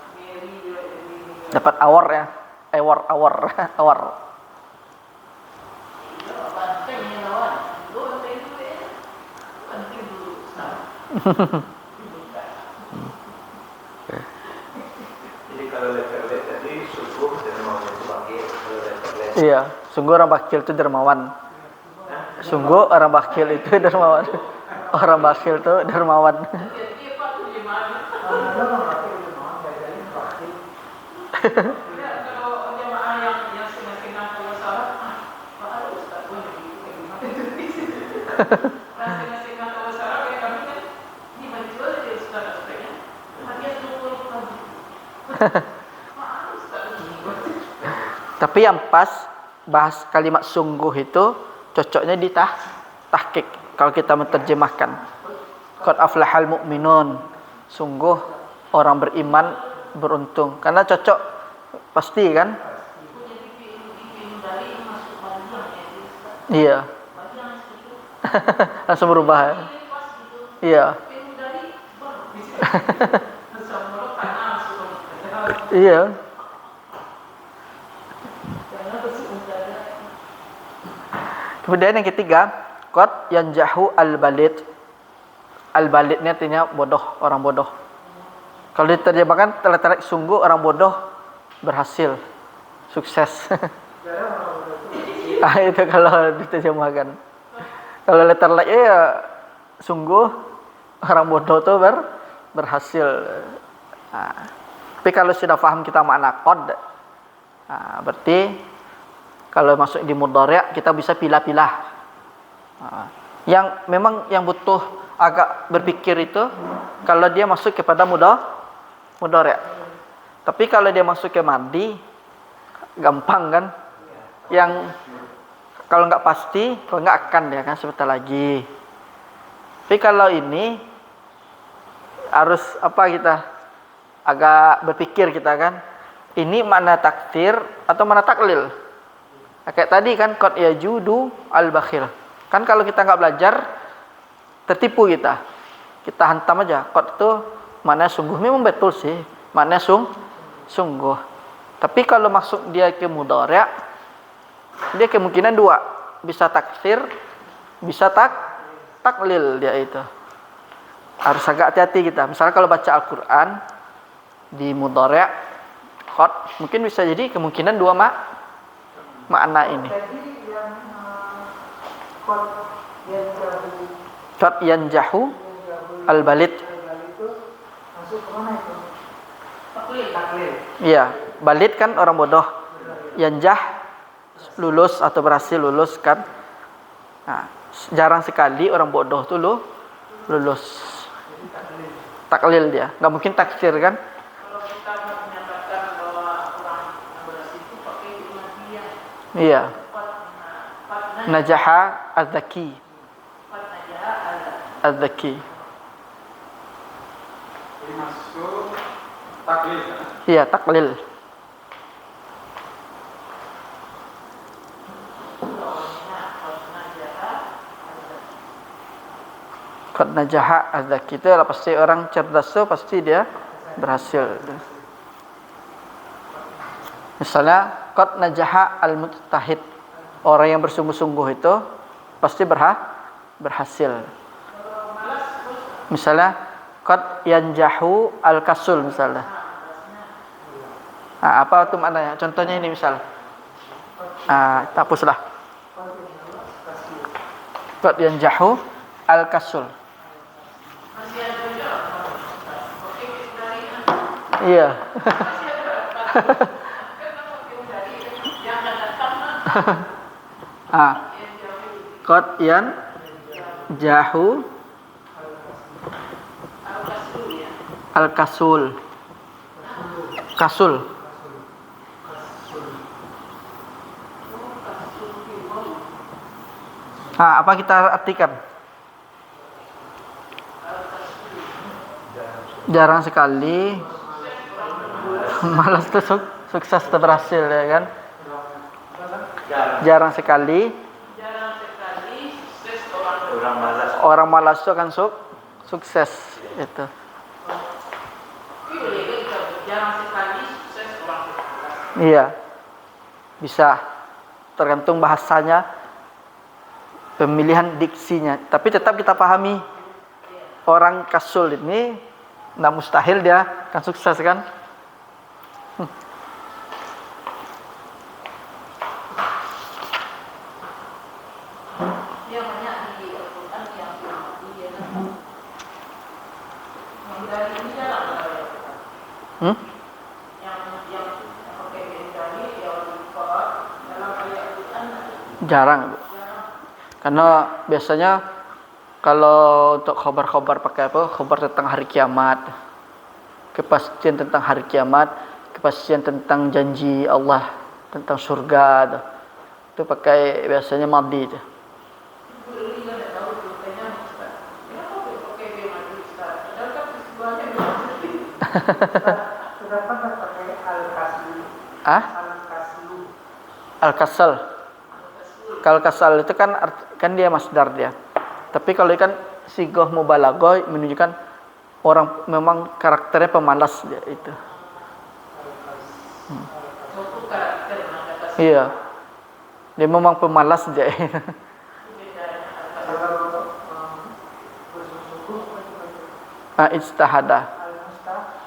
Dapat award ya. Award. Jadi kalau letter tadi sungguh dermawan itu pakai kalau letter. Iya, sungguh orang bakhil itu dermawan. Sungguh orang bakhil itu dermawan. Orang bakhil itu dermawan. Kalau jemaah yang setengah-setengah kalau salah, Pak ada Ustaz pun setengah-setengah kalau salah kayak kami kan ini menjual dari Ustaz-Ustaznya, hadiah 20 lagi. Pak ada Ustaz. Tapi yang pas bahas kalimat sungguh itu cocoknya di tahqiq kalau kita menerjemahkan. Qad aflahal mu'minun. Sungguh orang beriman beruntung. Karena cocok pasti kan? Iya. Langsung berubah ya. Iya. Iya. Kemudian yang ketiga, qad yanjahu al-balid. Al-balid ini artinya bodoh, orang bodoh. Kalau diterjemahkan terletarak sungguh orang bodoh berhasil. sukses. Jarang orang itu. Ah, itu kalau diterjemahkan. Kalau letter like ya sungguh orang bodoh tuh berhasil. Nah, tapi kalau sudah paham kita makna qad, nah, berarti kalau masuk di mudhari' kita bisa pilah-pilah. Nah, yang memang yang butuh agak berpikir itu kalau dia masuk kepada mudhari'. Tapi kalau dia masuk ke madi gampang kan? Yang kalau nggak pasti, kalau nggak akan ya kan sebentar lagi. Tapi kalau ini harus apa kita agak berpikir kita kan, ini mana takdir atau mana taklil? Nah, kayak tadi kan qad yajudu al-bakhil. Kan kalau kita nggak belajar tertipu kita hantam aja. Qad itu mana sungguh, memang betul sih, mana sungguh. Tapi kalau masuk dia ke mudhari', dia kemungkinan dua, bisa takdir, bisa taklil dia itu. Harus agak hati-hati kita. Misalnya kalau baca Al-Quran di mudhari' qad, mungkin bisa jadi kemungkinan dua makna ini. Jadi yang kot yang jauh Qad yanjahu al-balid. itu masuk kemana itu? Taklil. Iya, balid kan orang bodoh. Yanjah lulus atau berhasil lulus kan. Nah, jarang sekali orang bodoh tuh lulus. Taklil dia, nggak mungkin taksir kan? Kalau kita menyatakan bahwa orang yang berhasil itu pakai ilmiah, Iya. Fatna Najaha az-zaki. aja ada. Az-zaki. Jadi masuk taklil kan? Iya, taklil. Qad najaha az-zaki itu adalah pasti orang cerdas tuh pasti dia berhasil. Misalnya qad najaha al-mujtahid, orang yang bersungguh-sungguh itu pasti berhasil. Misalnya qad yanjahu al-kasul misalnya. Nah, apa itu maknanya? Contohnya ini misal. Hapuslah. Qad yanjahu al-kasul. Masih ada juga pakai dari Iya. yang datang Qad yanjahu al-kasul. Kasul. Apa kita artikan? Jarang sekali malas tuh sukses atau berhasil ya kan? Jarang sekali sukses Orang malas. orang malas itu akan sukses itu. jarang sekali sukses orang berkelas. Iya. Bisa tergantung bahasanya, pemilihan diksinya, tapi tetap kita pahami orang kasul ini nah mustahil dia akan sukses kan. Dia banyak di Al-Quran yang dia dari ini jarang yang pakai dari dia dalam ayat Al-Quran Jarang, karena biasanya kalau untuk khabar-khabar pakai apa? Khabar tentang hari kiamat, kepastian tentang hari kiamat, kepastian tentang janji Allah tentang surga, itu pakai biasanya madi itu. Kenapa nggak pakai al-kaslu? Al-kaslu. Al-kasal. Kalau kasal itu kan dia masdar dia. Tapi kalau ikan sigoh mubalaghah menunjukkan orang memang karakternya pemalas dia itu. Iya. Dia memang pemalas dia. Kalau bersungguh-sungguh Ijtihada.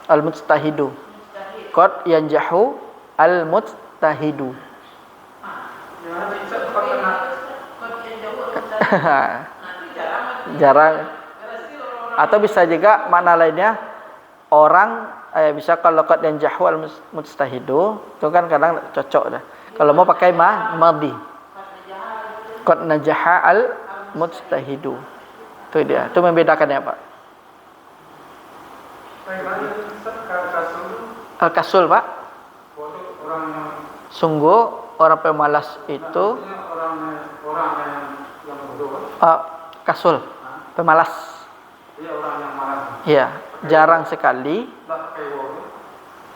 Al-mujtahidu. Qad yanjahu al-mujtahidu. mujtahidu. Ya, bisa kena. Jarang. Atau bisa juga makna lainnya orang bisa kalau qad yanjahu al mujtahidu itu kan kadang cocok dah. Kalau mau pakai madhi. Qad najaha al mujtahidu. Itu dia. Itu membedakannya, Pak. Al-kasul, Pak. Sungguh orang pemalas itu kasul, pemalas. Iya, jarang sekali.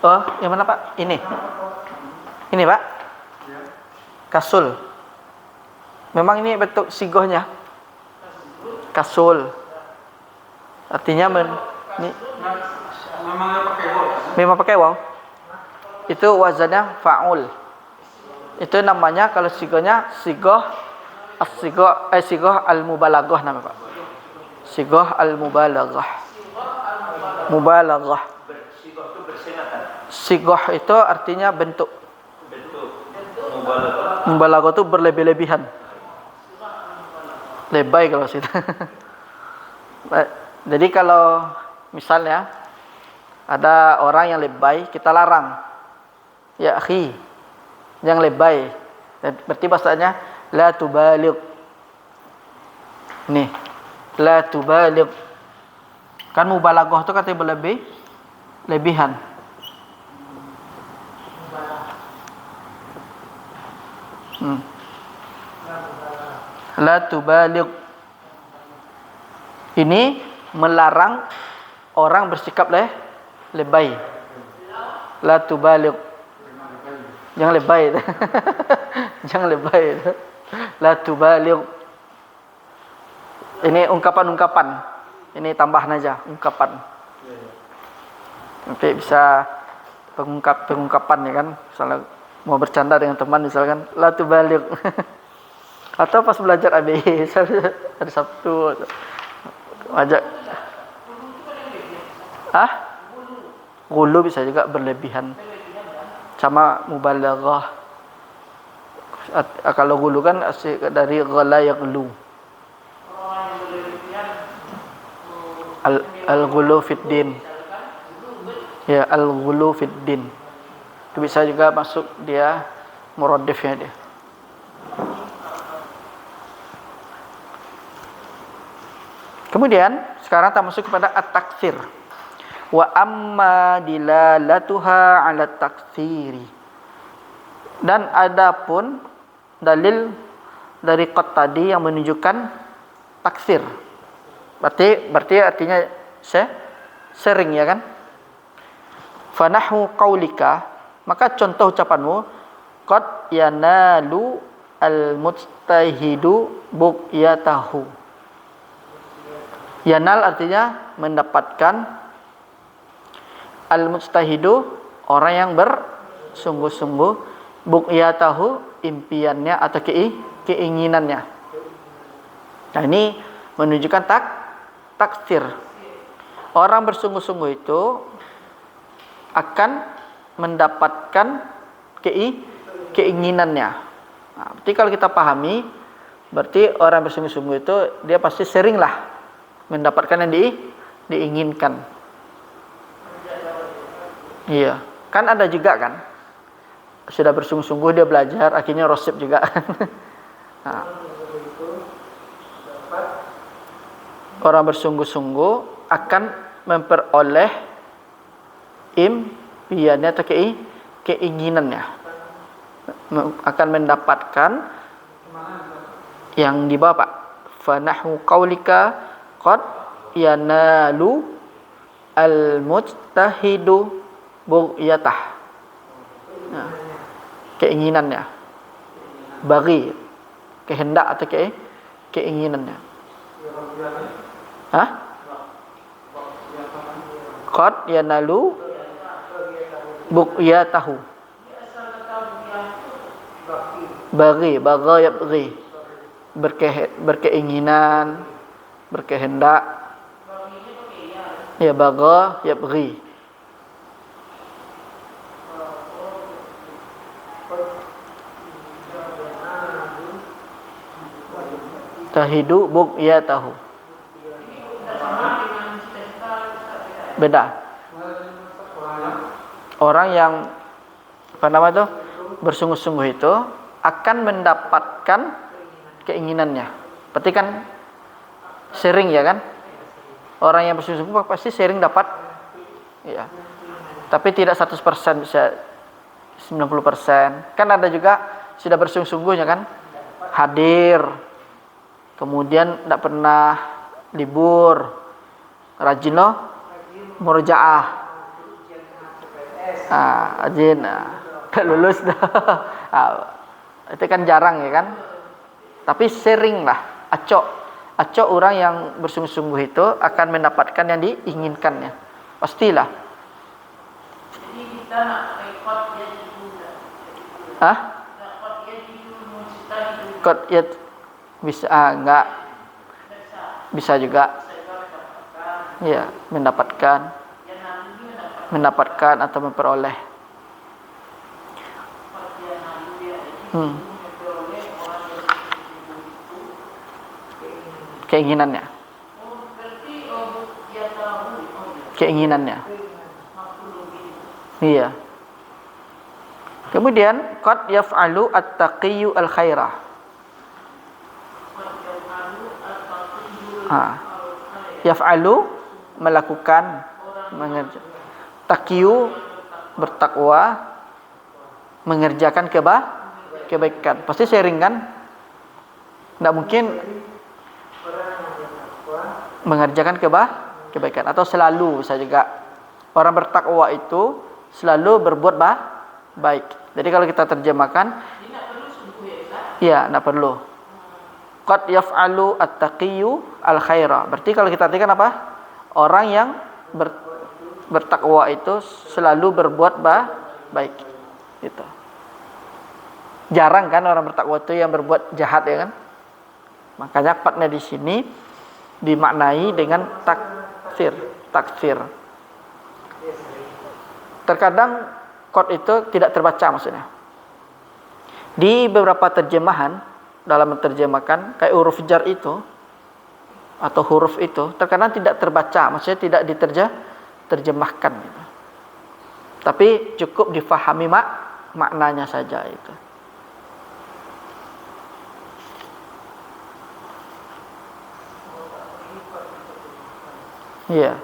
Oh, yang mana, Pak? Ini, Pak. Kasul. Memang ini bentuk sigohnya. Kasul. Artinya memang pakai waw. Itu wazannya fa'ul. Itu namanya kalau sigohnya sigoh al-mubalaghah namanya, Pak. Sigoh al-mubalaghah. Mubalaghah. Sigoh itu bersingatan. Sigoh itu artinya bentuk. Mubalaghah. Mubalaghah itu berlebih-lebihan. Lebay kalau situ. Jadi kalau misalnya ada orang yang lebay, kita larang. Ya akhi, jangan lebay. Berarti bahasanya la tubaligh. Nih, la tubaligh. Kan mubalaghah itu katanya berlebihan. La tubaligh. Ini melarang orang bersikap lebay. La tubaligh. Jangan lebay. Jangan lebay. La tubaligh. Ini ungkapan-ungkapan. Ini tambahan aja ungkapan. Nanti bisa pengungkapan ya kan. Misalnya mau bercanda dengan teman misalkan la tubaligh. Atau pas belajar ABI hari Sabtu ajak gulu bisa juga berlebihan sama mubalaghah. Kalau gulu kan asli dari ghala yaghlu. Al-ghulu fid din. Ya, al-ghulu fid din. Itu bisa juga masuk dia muradifnya dia. Kemudian sekarang kita masuk kepada at-taktsir. Wa amma dilalatuha 'ala taktsiri. Dan adapun dalil dari qad tadi yang menunjukkan taksir. Berarti artinya sering ya kan? Fanahu qaulika, maka contoh ucapanmu qad yanalu al-mujtahidu buqyatahu. Yanal artinya mendapatkan, al-mujtahidu orang yang bersungguh-sungguh, buqyatahu impiannya atau keinginannya. Nah ini menunjukkan taksir. Orang bersungguh-sungguh itu akan mendapatkan keinginannya. Nah, berarti kalau kita pahami, berarti orang bersungguh-sungguh itu dia pasti seringlah mendapatkan yang diinginkan. Iya, kan ada juga kan, sudah bersungguh-sungguh dia belajar, akhirnya rosib juga. Nah, orang bersungguh-sungguh akan memperoleh impiannya atau keinginannya, akan mendapatkan yang di bawah, Pak. Fanahu qaulika qad yanalu al-mujtahidu bughiyatah. Nah, keinginannya, bagi kehendak atau keinginannya. Qad yanalu bughiyatahu. Bagi yabghi, berkeinginan, berkehendak. Ya, bagha yabghi. Tahidu bugyatahu. Beda. Orang yang apa nama itu bersungguh-sungguh itu akan mendapatkan keinginannya. Berarti kan sering ya kan? Orang yang bersungguh-sungguh pasti sering dapat, ya. Tapi tidak 100%, bisa 90%. Kan ada juga sudah bersungguh-sungguhnya kan? Hadir, kemudian tidak pernah libur, rajin loh, murojaah, rajin, tak lulus dah. Itu kan jarang ya kan? Tapi sering lah, acok orang yang bersungguh-sungguh itu akan mendapatkan yang diinginkannya, pastilah. Jadi kita nak rekod dia juga. Rekod dia juga Kot ya bisa enggak bisa juga. Ya, mendapatkan atau memperoleh. Keinginannya. Iya. Kemudian qad yaf'alu at-taqiyyu al-khaira. Yaf'alu melakukan, mengerjakan. Taqiyyu bertakwa, mengerjakan kebaikan. Pasti sering kan? Tidak mungkin mengerjakan kebaikan atau selalu bisa juga. Orang bertakwa itu selalu berbuat baik. Jadi kalau kita terjemahkan, ya, tidak perlu. Qad yaf'alu at-taqiyyu al-khaira. Berarti kalau kita artikan apa? Orang yang bertakwa itu selalu berbuat baik. Gitu. Jarang kan orang bertakwa itu yang berbuat jahat ya kan? Makanya qadnya di sini dimaknai dengan taksir. Terkadang qad itu tidak terbaca maksudnya. Di beberapa terjemahan dalam menerjemahkan kayak huruf jar itu atau huruf itu terkadang tidak terbaca, maksudnya tidak diterjemahkan gitu. Tapi cukup difahami maknanya saja itu. Iya.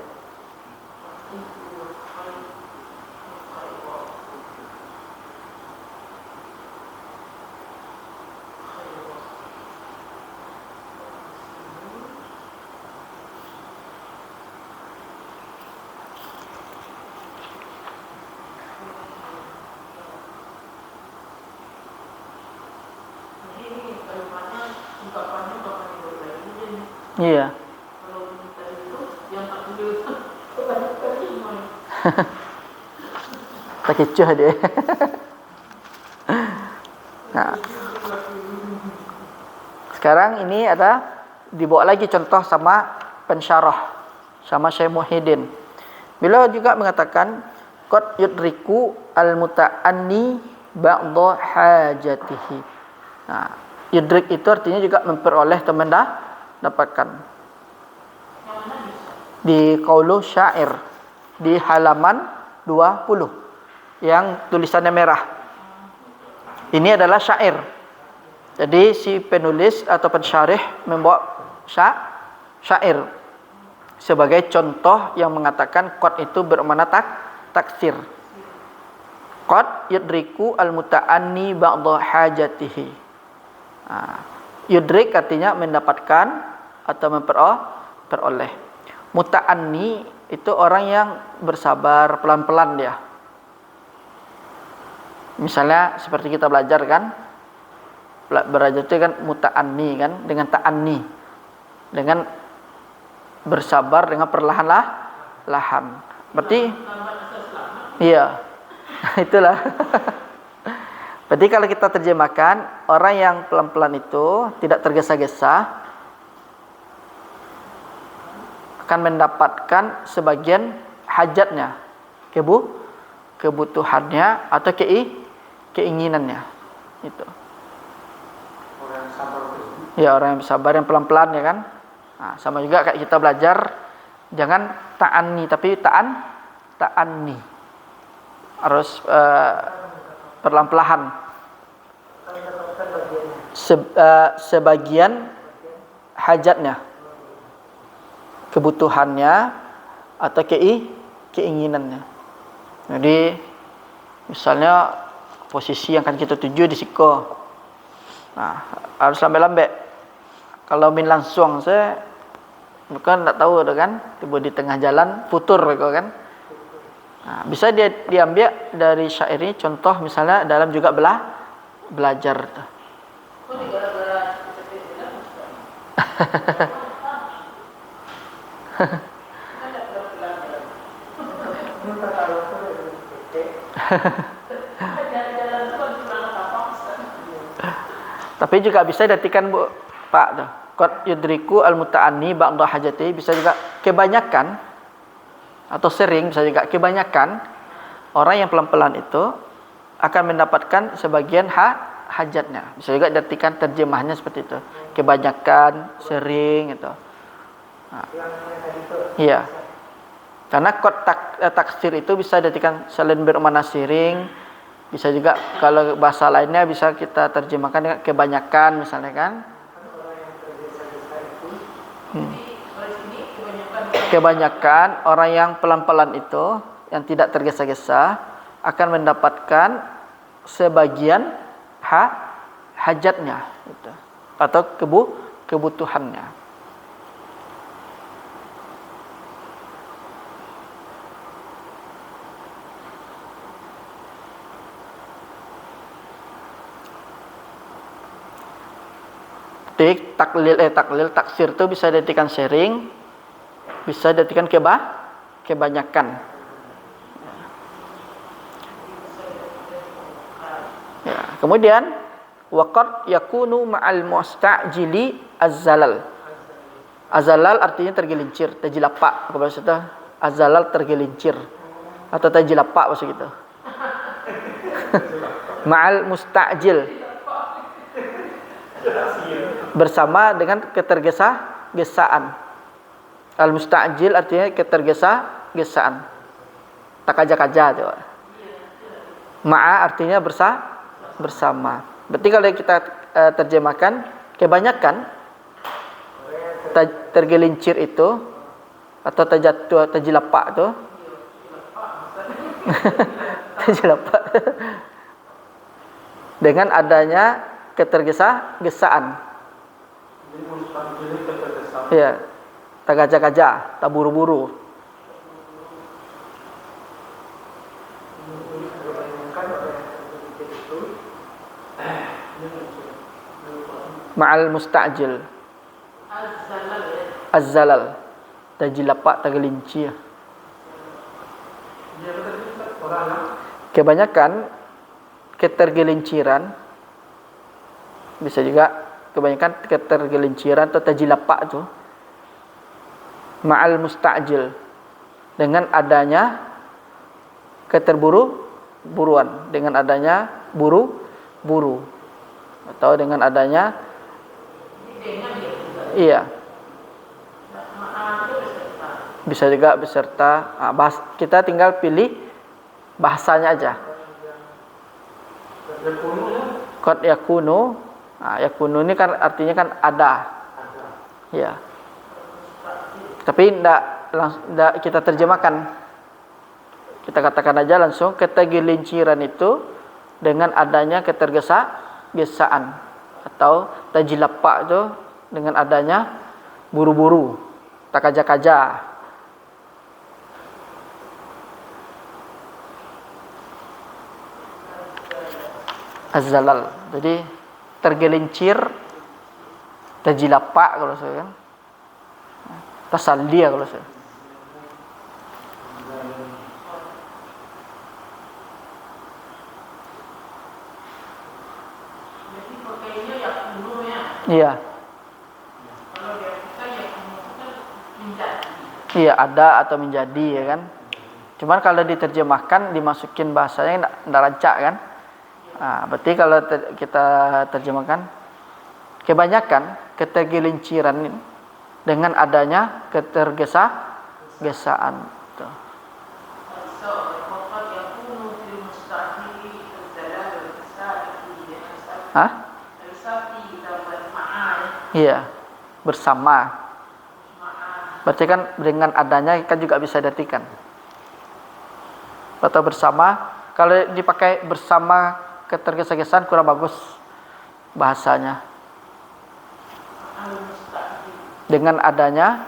Iya. Tak kecoh dia. Nah. Sekarang ini ada dibawa lagi contoh sama pensyarah sama Syekh Muhyiddin. Beliau juga mengatakan qad yudriku al-muta'anni ba'dha hajatihi. Nah, yudrik itu artinya juga memperoleh atau mendapatkan. Di qaulu syair di halaman 20 yang tulisannya merah. Ini adalah syair. Jadi si penulis atau pensyarih membawa syair sebagai contoh yang mengatakan qad itu bermakna taksir. Qad yudriku al-muta'anni ba'dha hajatihi. Yudrik artinya mendapatkan atau memperoleh. Muta'anni itu orang yang bersabar, pelan-pelan dia. Misalnya seperti kita belajar kan, belajar itu kan muta'anni kan, dengan ta'anni, dengan bersabar dengan perlahan-lahan. Berarti iya. Itulah. Berarti kalau kita terjemahkan, orang yang pelan-pelan itu tidak tergesa-gesa akan mendapatkan sebagian hajatnya, kebutuhannya atau keinginannya. Itu. Orang yang sabar itu. Ya, orang yang sabar, yang pelan-pelan ya kan. Nah, sama juga kayak kita belajar, jangan ta'anni tapi ta'anni. Harus perlahan-lahan. Sebagian hajatnya, kebutuhannya atau keinginannya. Jadi misalnya posisi yang akan kita tuju di siko, nah harus lambe-lambe. Kalau min langsung saya bukan tidak tahu kan, tiba di tengah jalan putur gitu kan. Nah, bisa dia diambil dari syair ini contoh misalnya dalam juga belajar. Kok gara-gara seperti itu kan? Minta kalau itu Jalan-jalan itu kan kurang apa Ustaz. Tapi juga bisa diartikan Bu Pak tuh. Qad yudriku al-muta'anni ba'da hajati, bisa juga kebanyakan atau sering, bisa juga kebanyakan orang yang pelan-pelan itu akan mendapatkan sebagian hajatnya. Bisa juga diartikan terjemahnya seperti itu. Kebanyakan, sering itu. Nah. Iya. Karena taksir itu bisa diartikan selain bermakna sering, bisa juga kalau bahasa lainnya bisa kita terjemahkan dengan kebanyakan misalnya kan. Kebanyakan orang yang pelan-pelan itu yang tidak tergesa-gesa akan mendapatkan sebagian hajatnya gitu, atau kebutuhannya. Taklil taksir itu bisa diartikan sharing, bisa diartikan kebanyakan. Ya, kemudian waqad yakunu ma'al musta'jili az-zalal. Az-zalal artinya tergelincir, tajilapa kalau bahasa itu. Az-zalal tergelincir atau tajilapa bahasa gitu. Ma'al musta'jil, bersama dengan ketergesa-gesaan. Al-musta'jil artinya ketergesa-gesaan. Takaja-kaja itu. Ma'a artinya bersama. Berarti kalau kita terjemahkan kebanyakan tergelincir itu atau tajilapa itu. Tajilapa. Dengan adanya ketergesa-gesaan. Ya, tak kaja-kaja, tak buru-buru. Ma'al musta'jil. Az-zalal. Tajilapa, tergelincir. Kebanyakan ketergelinciran, bisa juga kebanyakan ketergelinciran atau tajilapa itu ma'al musta'jil, dengan adanya keterburu-buruan, dengan adanya buru-buru atau dengan adanya iya, bisa juga beserta. Kita tinggal pilih bahasanya aja. Qad yakunu. Nah, yakunu ini kan artinya kan ada. Ya. Tapi tidak kita terjemahkan. Kita katakan aja langsung ketergelinciran itu dengan adanya ketergesa-gesaan atau tajilapa itu dengan adanya buru-buru, takaja-kaja. Az-zalal. Jadi tergelincir, tajilapa kalau saya kan, tasalli kalau saya. Jadi pakainya ya dulu ya. Iya. Kalau dia pakai ya kan menjadi. Iya, ada atau menjadi ya kan. Cuman kalau diterjemahkan dimasukin bahasanya enggak rancak kan. Nah, berarti kalau kita terjemahkan Kebanyakan ketergelinciran ini dengan adanya ketergesa-gesaan. Tuh. Hah? Iya, bersama. Berarti kan dengan adanya kan juga bisa diartikan. Atau bersama, kalau dipakai bersama ketergesa-gesaan kurang bagus bahasanya. Dengan adanya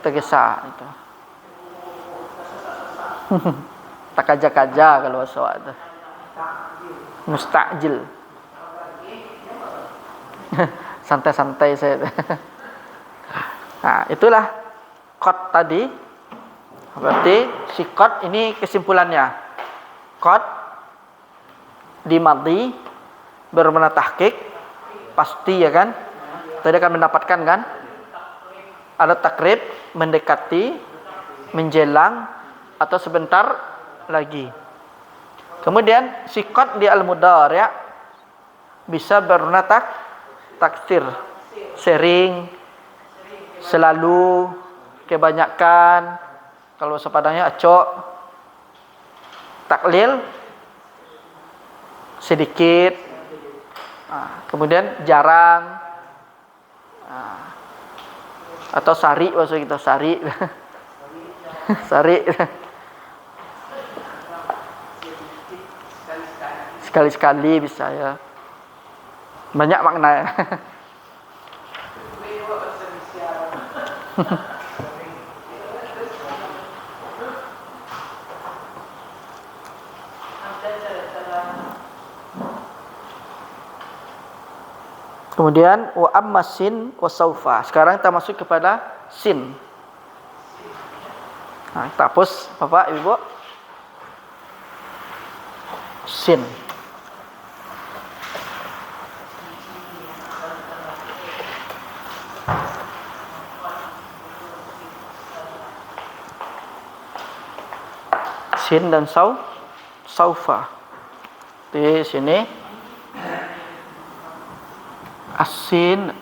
tergesa itu. Tak kaja-kaja kalau bahasa itu. Mustajil. Santai-santai saya. Nah, itulah qad tadi. Berarti si qad ini kesimpulannya. Qad di madhi bermakna tahqiq, pasti ya kan? Tadi akan mendapatkan kan? Ada takrib, mendekati, menjelang atau sebentar lagi. Kemudian si qad di al-mudhari' bisa bermakna taksir, sering, selalu, kebanyakan. Kalau sepadanya acok, taklil, sedikit. Kemudian jarang, atau sari, maksud kita sari, sari, sekali-sekali bisa ya. Banyak maknanya. Kemudian wa amma sin wa saufa. Sekarang kita masuk kepada sin. Nah, kita hapus Bapak Ibu. Sin. Sin dan saufa. Di sini asin,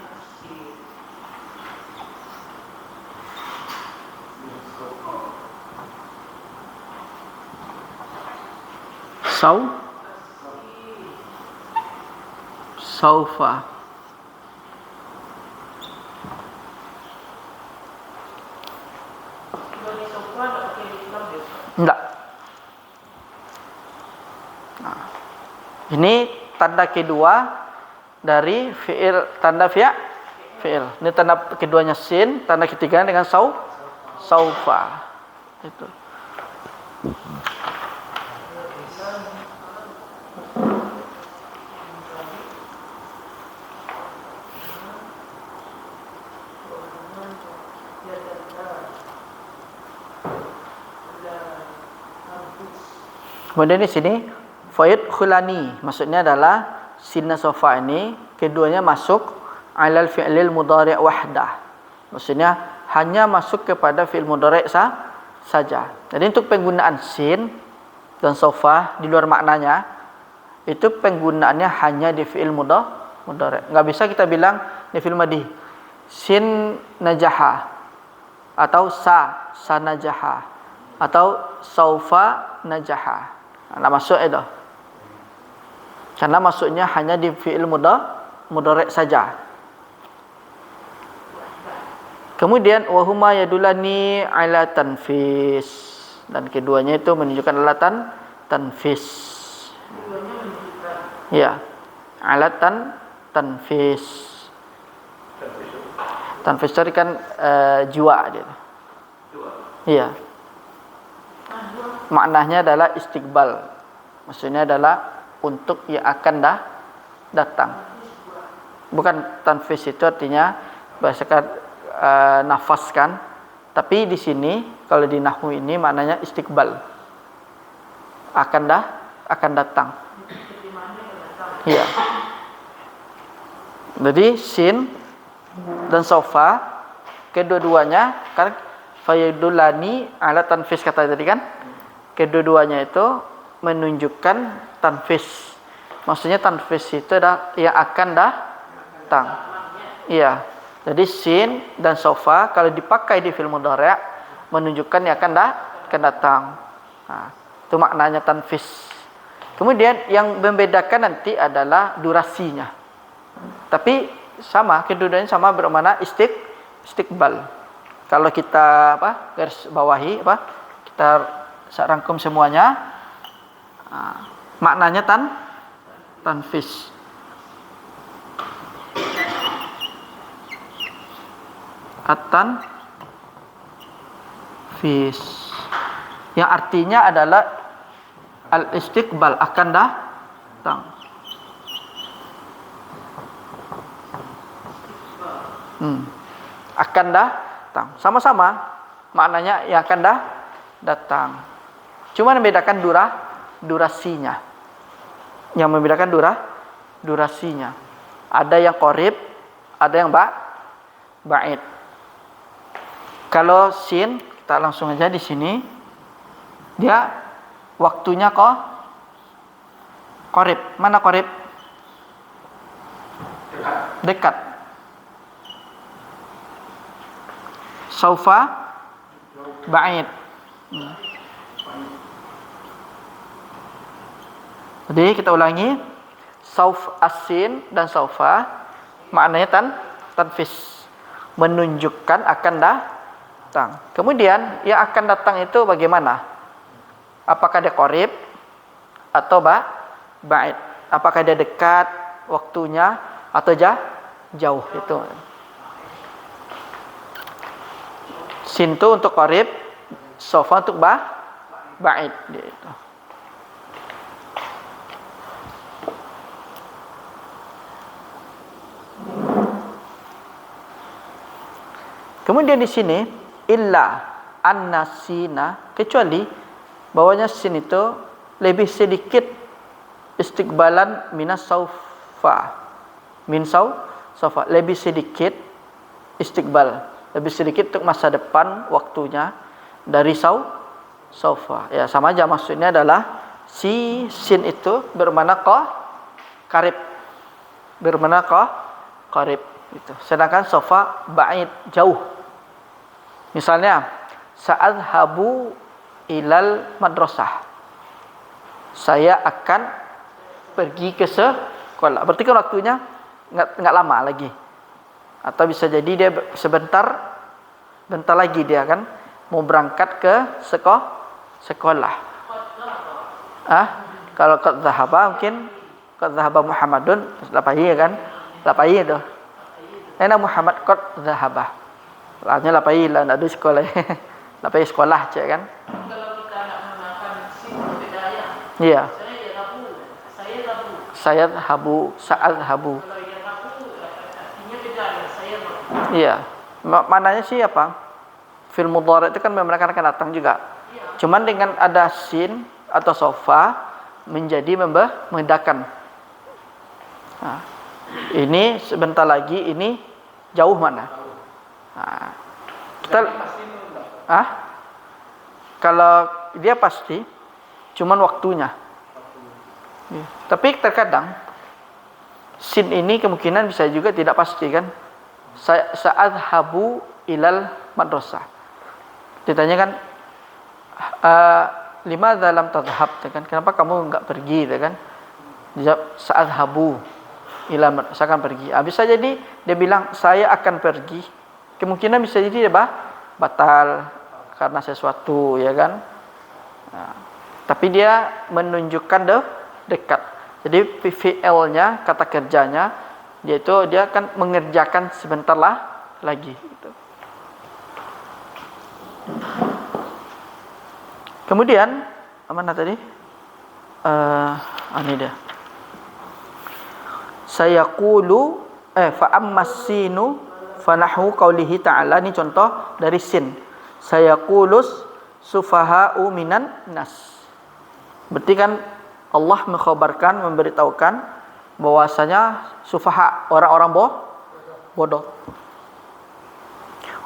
saufa. Enggak. Nah, ini tanda kedua dari fi'il, tanda fi'il. Ini tanda keduanya sin, tanda ketiganya dengan saufa. Itu. Kemudian di sini fayad khulani, maksudnya adalah sin sofa ini keduanya masuk alal fi'lil mudhari' wahdah. Maksudnya hanya masuk kepada fi'il mudhari' saja. Jadi untuk penggunaan sin dan sofa di luar maknanya itu penggunaannya hanya di fi'il mudhari'. Enggak bisa kita bilang di fi'il madhi sin najaha atau sa najaha atau saufa najaha. Enggak masuk itu. Karena maksudnya hanya di fi'il mudhari' saja. Kemudian wahuma yadulani ala tanfis, dan keduanya itu menunjukkan alatan tanfis. Ya, alatan tanfis. Tanfis itu kan jua dia. Iya. Maknanya adalah istiqbal. Maksudnya adalah untuk yang akan datang. Bukan tanfis itu artinya bahasakan nafaskan, tapi di sini kalau di nahwu ini maknanya istiqbal. Akan datang. Iya. Jadi sin dan saufa kedua-duanya kan fayadulani ala tanfis kata tadi kan. Kedua-duanya itu menunjukkan tanfis, Maksudnya tanfis itu dah yang akan datang. Iya. Jadi sin dan saufa kalau dipakai di fi'il mudhari' menunjukkan yang akan datang. Nah, itu maknanya tanfis. Kemudian yang membedakan nanti adalah durasinya. Tapi sama, kedudukannya sama bermakna istiqbal. Kalau kita garis bawahi kita rangkum semuanya. Maknanya tanfis. At-tanfis. Yang artinya adalah al-istiqbal akan datang. Akan datang. Sama-sama maknanya yang akan datang. Cuma membedakan durasinya. Yang membedakan durasinya. Ada yang qarib, ada yang ba'id. Kalau sin, kita langsung aja di sini. Dia waktunya qarib. Mana qarib? Dekat. Saufa ba'id. Jadi kita ulangi. Sauf asin dan saufa maknanya tanfis, menunjukkan akan datang. Kemudian yang akan datang itu bagaimana? Apakah dia qarib atau ba'id? Apakah dia dekat waktunya atau jauh? Itu. Sin itu untuk qarib, saufa untuk ba'id. Gitu. Kemudian di sini illa annasina, kecuali bahwanya sin itu lebih sedikit istiqbalan minas saufa. Saufa lebih sedikit istiqbal, lebih sedikit untuk masa depan waktunya dari saufa. Ya sama aja, maksudnya adalah si sin itu bermakna qarib. Bermakna qarib itu. Sedangkan saufa ba'id, jauh. Misalnya sa'adhabu ilal madrasah. Saya akan pergi ke sekolah. Berarti kan waktunya enggak lama lagi. Atau bisa jadi dia bentar lagi dia kan mau berangkat ke sekolah. Kalau qad dhahaba mungkin qad dhahaba Muhammadun lapai kan? Lapai itu. Ana Muhammad qad dhahaba. Artinya lapai lah ada sekolah. Lapai sekolah cek kan? Kalau kita nak menggunakan sin bedaya. Iya. Saya dhabu. Sa'ad habu. Kalau yang dhabu artinya bedaya. Saya dhabu. Iya. Maknanya sih apa? Fil mudhari' itu kan memang akan datang juga. Cuman dengan ada sin atau saufa menjadi membedakan. Nah, ini sebentar lagi, ini jauh mana? Nah, kita kalau dia pasti cuman waktunya. Ya. Tapi terkadang sin ini kemungkinan bisa juga tidak pasti kan. Sa'adhabu ilal madrasah. Ditanyakan limadza lam tadhhab, kan? Kenapa kamu enggak pergi, kan? Dijawab sa'adhabu ila madrasah, akan pergi. Bisa jadi dia bilang saya akan pergi. Kemungkinan bisa jadi dia batal karena sesuatu, ya kan? Nah, tapi dia menunjukkan dekat. Jadi fi'ilnya, kata kerjanya, dia akan mengerjakan sebentar lagi. Gitu. Kemudian mana tadi? Ini dia. Sayaqulu fa ammasinu fanahu qaulihi ta'ala, ini contoh dari sin. Sayaqulus sufaha'u minan nas. Berarti kan Allah mengkhabarkan, memberitahukan bahwasanya sufaha, orang-orang bodoh.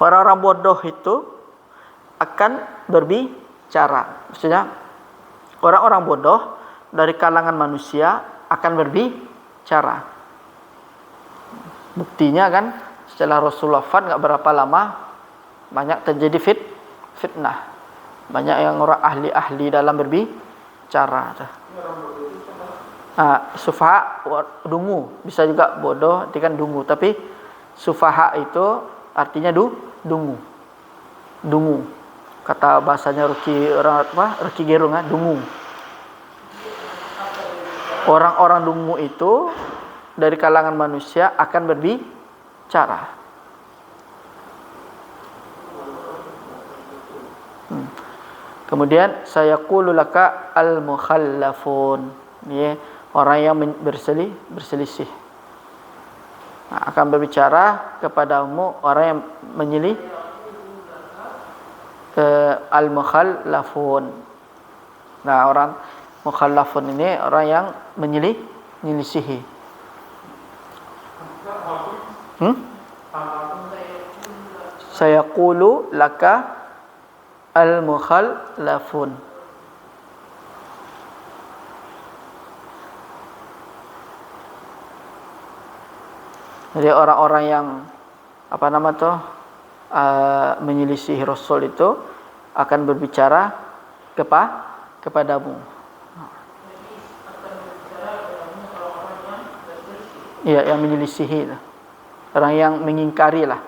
Orang-orang bodoh itu akan berbicara. Maksudnya orang-orang bodoh dari kalangan manusia akan berbicara. Buktinya kan setelah Rasulullah wafat nggak berapa lama banyak terjadi fitnah. Banyak yang orang ahli-ahli dalam berbicara. Sufaha dungu, bisa juga bodoh artikan dungu, tapi sufaha itu artinya dungu. Dungu. Kata bahasanya Rocky Gerung, dungu. Orang-orang dungu itu dari kalangan manusia akan berbicara. Kemudian saya qulu laka al-mukhallafun. Ini orang yang berselisih. Akan berbicara kepadamu orang yang menyelih al-mukhallafun. Nah, orang mukhallafun ini orang yang menyelisihi. Saya qulu laka al-mukhallafun. Jadi orang-orang yang menyelisihi Rasul itu akan berbicara kepadamu. Ya, yang menyelisihi, orang yang mengingkari lah.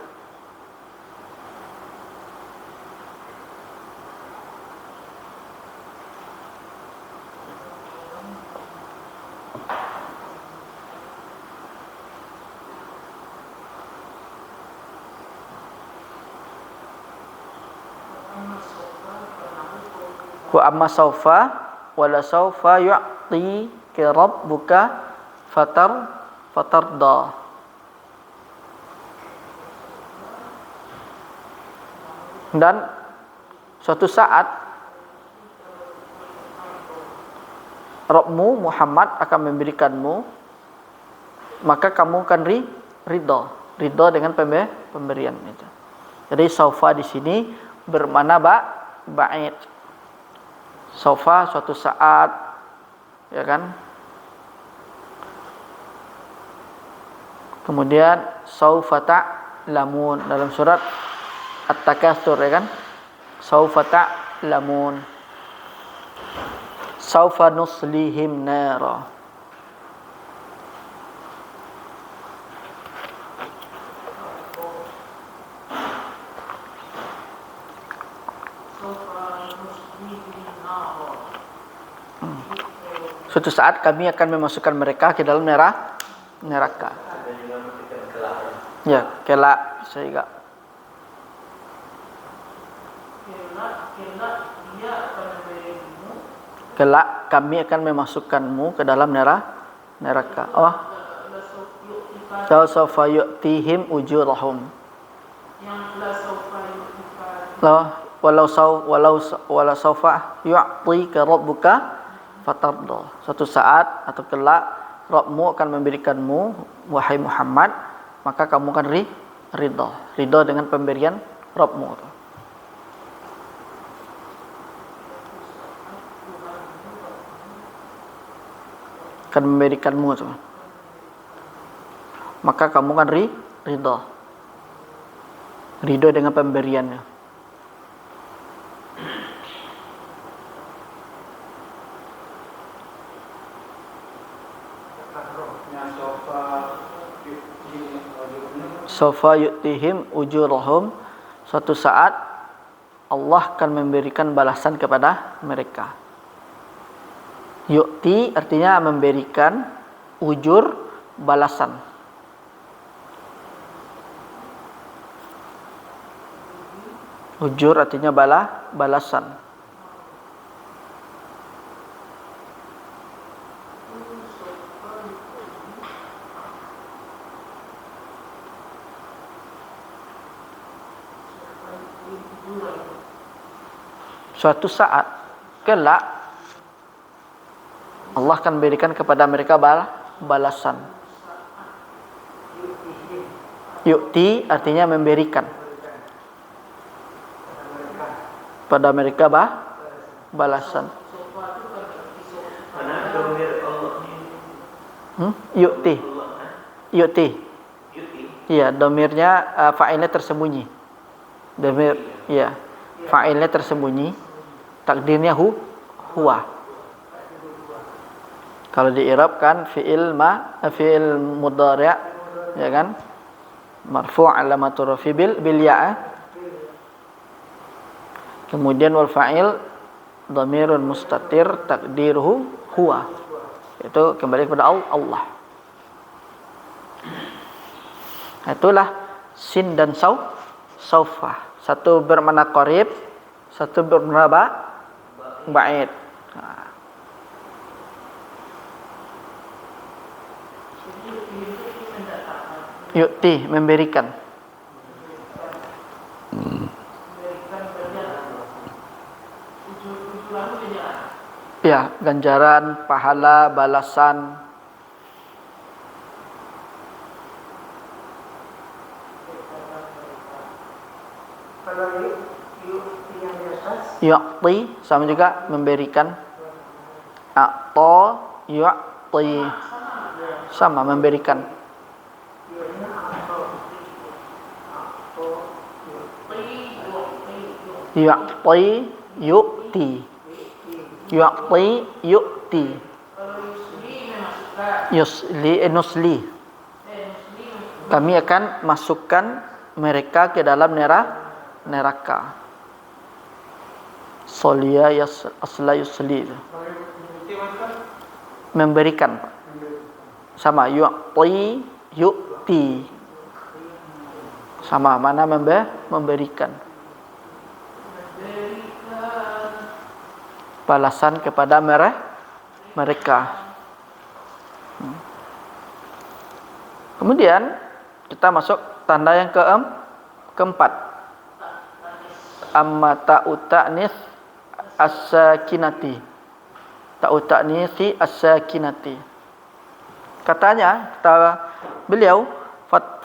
Wa amma saufa wala saufa yu'ti rabbuka fatarda. Dan suatu saat Rabbmu Muhammad akan memberikanmu, maka kamu akan ridha dengan pemberian itu. Jadi saufa di sini bermakna ba'id. Saufa suatu saat, ya kan? Kemudian saufa ta'lamun dalam surat At-Takatsur, ya kan? Saufa ta'lamun. Saufa nuslihim nara. Suatu saat kami akan memasukkan mereka ke dalam neraka. Ya, kelak sehingga kelak kami akan memasukkanmu ke dalam neraka. Oh, sawfa yu'tihim ujurahum. Walau sawfa yu'tika rabbuka fatarda. Suatu saat atau kelak Rabbmu akan memberikanmu, wahai Muhammad, maka kamu akan ridha dengan pemberian Rabbmu. Akan memberikanmu itu. Maka kamu akan ridha dengan pemberiannya. Sawfa yu'tihim ujurahum. Suatu saat Allah akan memberikan balasan kepada mereka. Yu'ti artinya memberikan, ujur balasan. Ujur artinya balasan. Suatu saat kelak Allah akan berikan kepada mereka balasan. Yu'ti artinya memberikan pada mereka balasan. Yu'ti. Yu'ti. Yuti. Iya, domirnya fa'ilnya tersembunyi. Domir, iya. Fa'ilnya tersembunyi. Takdirnya huwa. Kalau di i'rab kan fi'il mudhari', ya kan? Marfu' alamatu rafi bil ya'. Kemudian wal fa'il dhamirun mustatir takdiruhu huwa. Itu kembali kepada Allah. Itulah sin dan saufa. Satu bermakna qarib, satu bermakna ba'id. Yu'ti, memberikan. Ya, ganjaran, pahala, balasan. Kalau yang biasa, Yu'ti sama juga memberikan. A'ta yu'ti sama memberikan. ianya atau Yu'ti yu'ti. Yu'ti yu'ti. Nusli. Kami akan masukkan mereka ke dalam neraka. Solia asla yusli. Memberikan, Pak. Sama yu'ti yu'ti. Sama mana memberikan. Balasan kepada mereka. Kemudian kita masuk tanda yang keempat. Amma ta'u ta'nis as-sakinati. Ta'u ta'nisi as-sakinati. Katanya beliau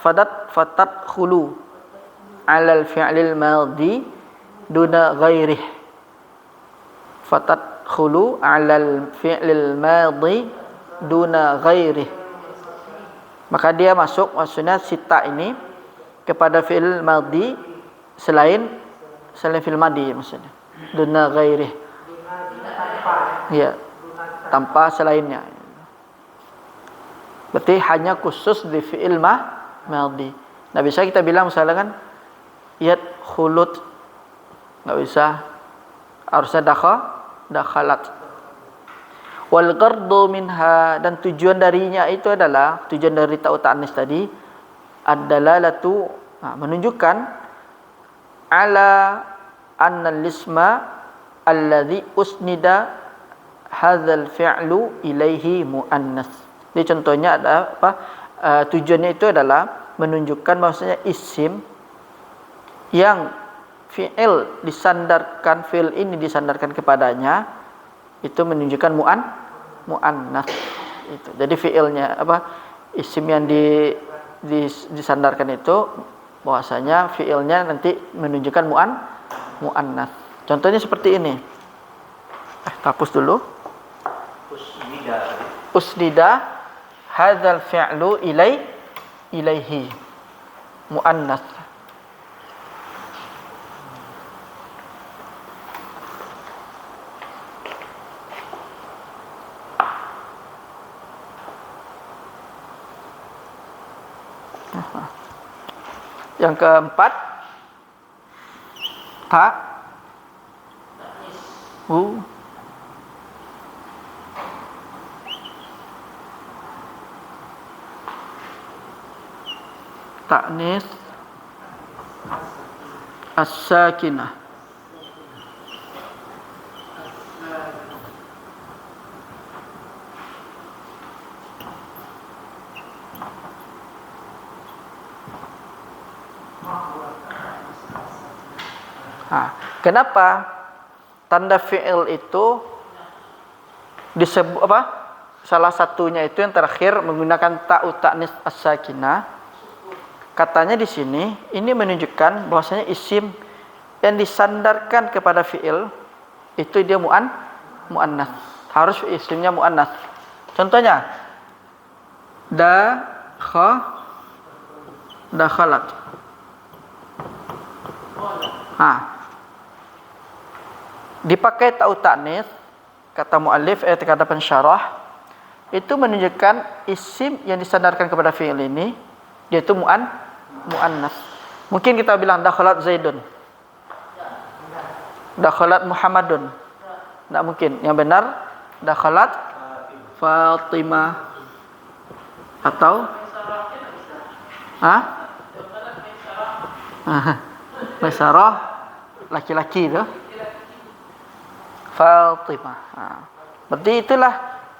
fatat khulu alal fi'lil madhi duna ghairih. Fatat khulu alal fi'lil madhi duna ghairih. Maka dia masuk, maksudnya sita ini kepada fi'il madhi selain fi'il madhi maksudnya. Duna ghairih. Ya, tanpa selainnya. Berarti hanya khusus di fi'il madhi. Nah, bisa kita bilang misalnya kan yadkhulut, enggak bisa, harusnya dakhalat. Wal ghardu minha, dan tujuan darinya itu adalah, tujuan dari ta'u ta'nis tadi ad-dalalatu, menunjukkan ala annal isma alladhi usnida hadzal fi'lu ilaihi muannas. Jadi contohnya ada apa? Tujuannya itu adalah menunjukkan maksudnya isim yang fi'il disandarkan, fi'il ini disandarkan kepadanya itu menunjukkan muannas itu. Jadi fi'ilnya apa? Isim yang disandarkan itu bahwasanya fi'ilnya nanti menunjukkan muannas. Contohnya seperti ini. Hapus dulu. Usnida hadzal fi'lu ilaihi muannas. Yang keempat, ta'nis as-sakinah. Kenapa tanda fi'il itu disebut apa? Salah satunya itu yang terakhir menggunakan ta'u ta'nis as-sakinah. Katanya di sini ini menunjukkan bahwasanya isim yang disandarkan kepada fi'il itu dia muannas. Harus isimnya muannas. Contohnya dakhalat. Dipakai ta'u ta'nis, kata muallif kata pensyarah, itu menunjukkan isim yang disandarkan kepada fi'il ini yaitu muannas. Mungkin kita bilang dakhalat Zaidun, dakhalat Muhammadun. Tidak mungkin. Yang benar dakhalat Fatimah atau Maisarah laki-laki itu Fatimah. Berarti itulah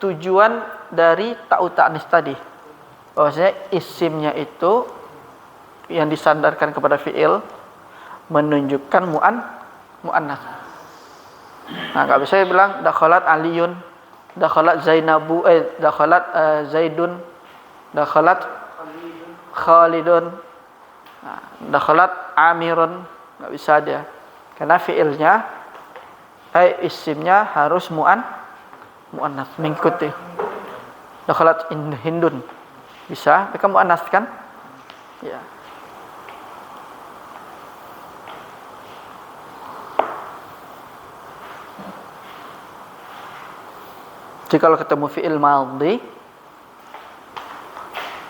tujuan dari ta'u ta'nis tadi. Bahwasanya isimnya itu yang disandarkan kepada fi'il menunjukkan muannas. Nah, enggak bisa bilang dakhalat Aliyun, dakhalat Zainabu, dakhalat Zaidun, dakhalat Khalidun, dakhalat Amirun, enggak bisa dia. Karena fi'ilnya isimnya harus muannas, mengikuti. Dakhalat Hindun. Bisa, mereka muannas kan? Ya. Jadi kalau ketemu fi'il madhi,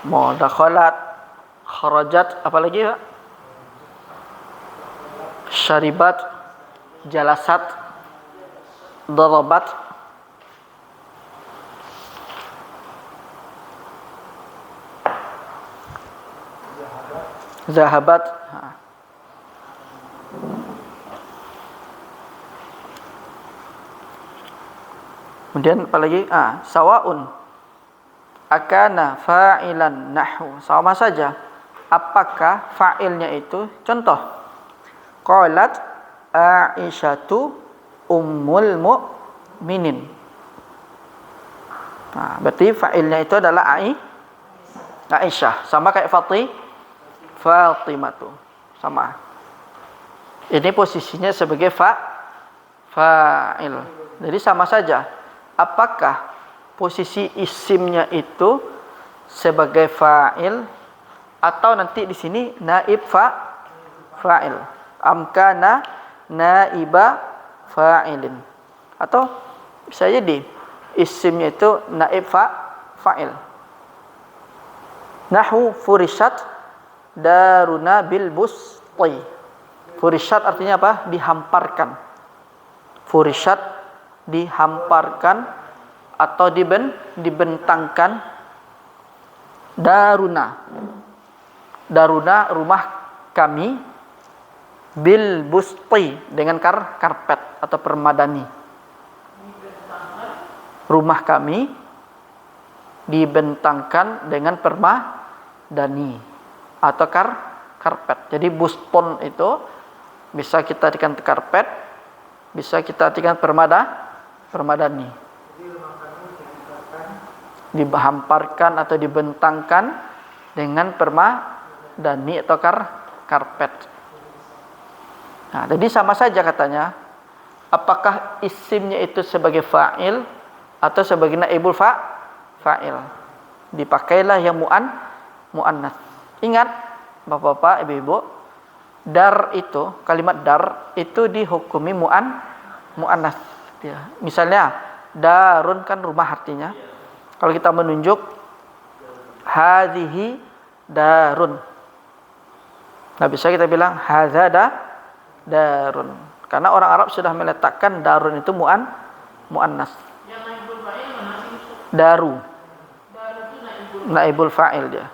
mau dakhalat, kharajat, apa lagi Pak? Syaribat, jalasat, darabat, zahabat. Kemudian apa lagi? Sawaun akana fa'ilan nahwu. Sama saja. Apakah fa'ilnya itu? Contoh. Qalat Aisyatu ummul mu'minin. Berarti fa'ilnya itu adalah Aisyah. Sama kayak Fatimatu. Sama. Ini posisinya sebagai fa'il. Jadi sama saja. Apakah posisi isimnya itu sebagai fa'il atau nanti di sini naib fa'il? Amkana naiba fa'ilin. Atau bisa jadi isimnya itu naib fa'il. Nahwu furishat daruna bil busti. Furishat artinya apa? Dihamparkan. Furishat dihamparkan atau dibentangkan. Daruna rumah kami, bil busti dengan karpet atau permadani. Rumah kami dibentangkan dengan permadani atau karpet. Jadi buston itu bisa kita artikan karpet, bisa kita artikan permadani. Dihamparkan atau dibentangkan dengan permadani atau karpet. Nah, jadi sama saja katanya. Apakah isimnya itu sebagai fa'il atau sebagai naibul fa'il? Dipakailah yang muannas. Ingat, Bapak-bapak, Ibu-ibu, dar itu, kalimat dar itu dihukumi muannas. Ya. Misalnya darun kan rumah artinya. Kalau kita menunjuk hadhihi darun, nah bisa kita bilang hadza darun. Karena orang Arab sudah meletakkan darun itu muannas. Daru. Naibul fa'il dia.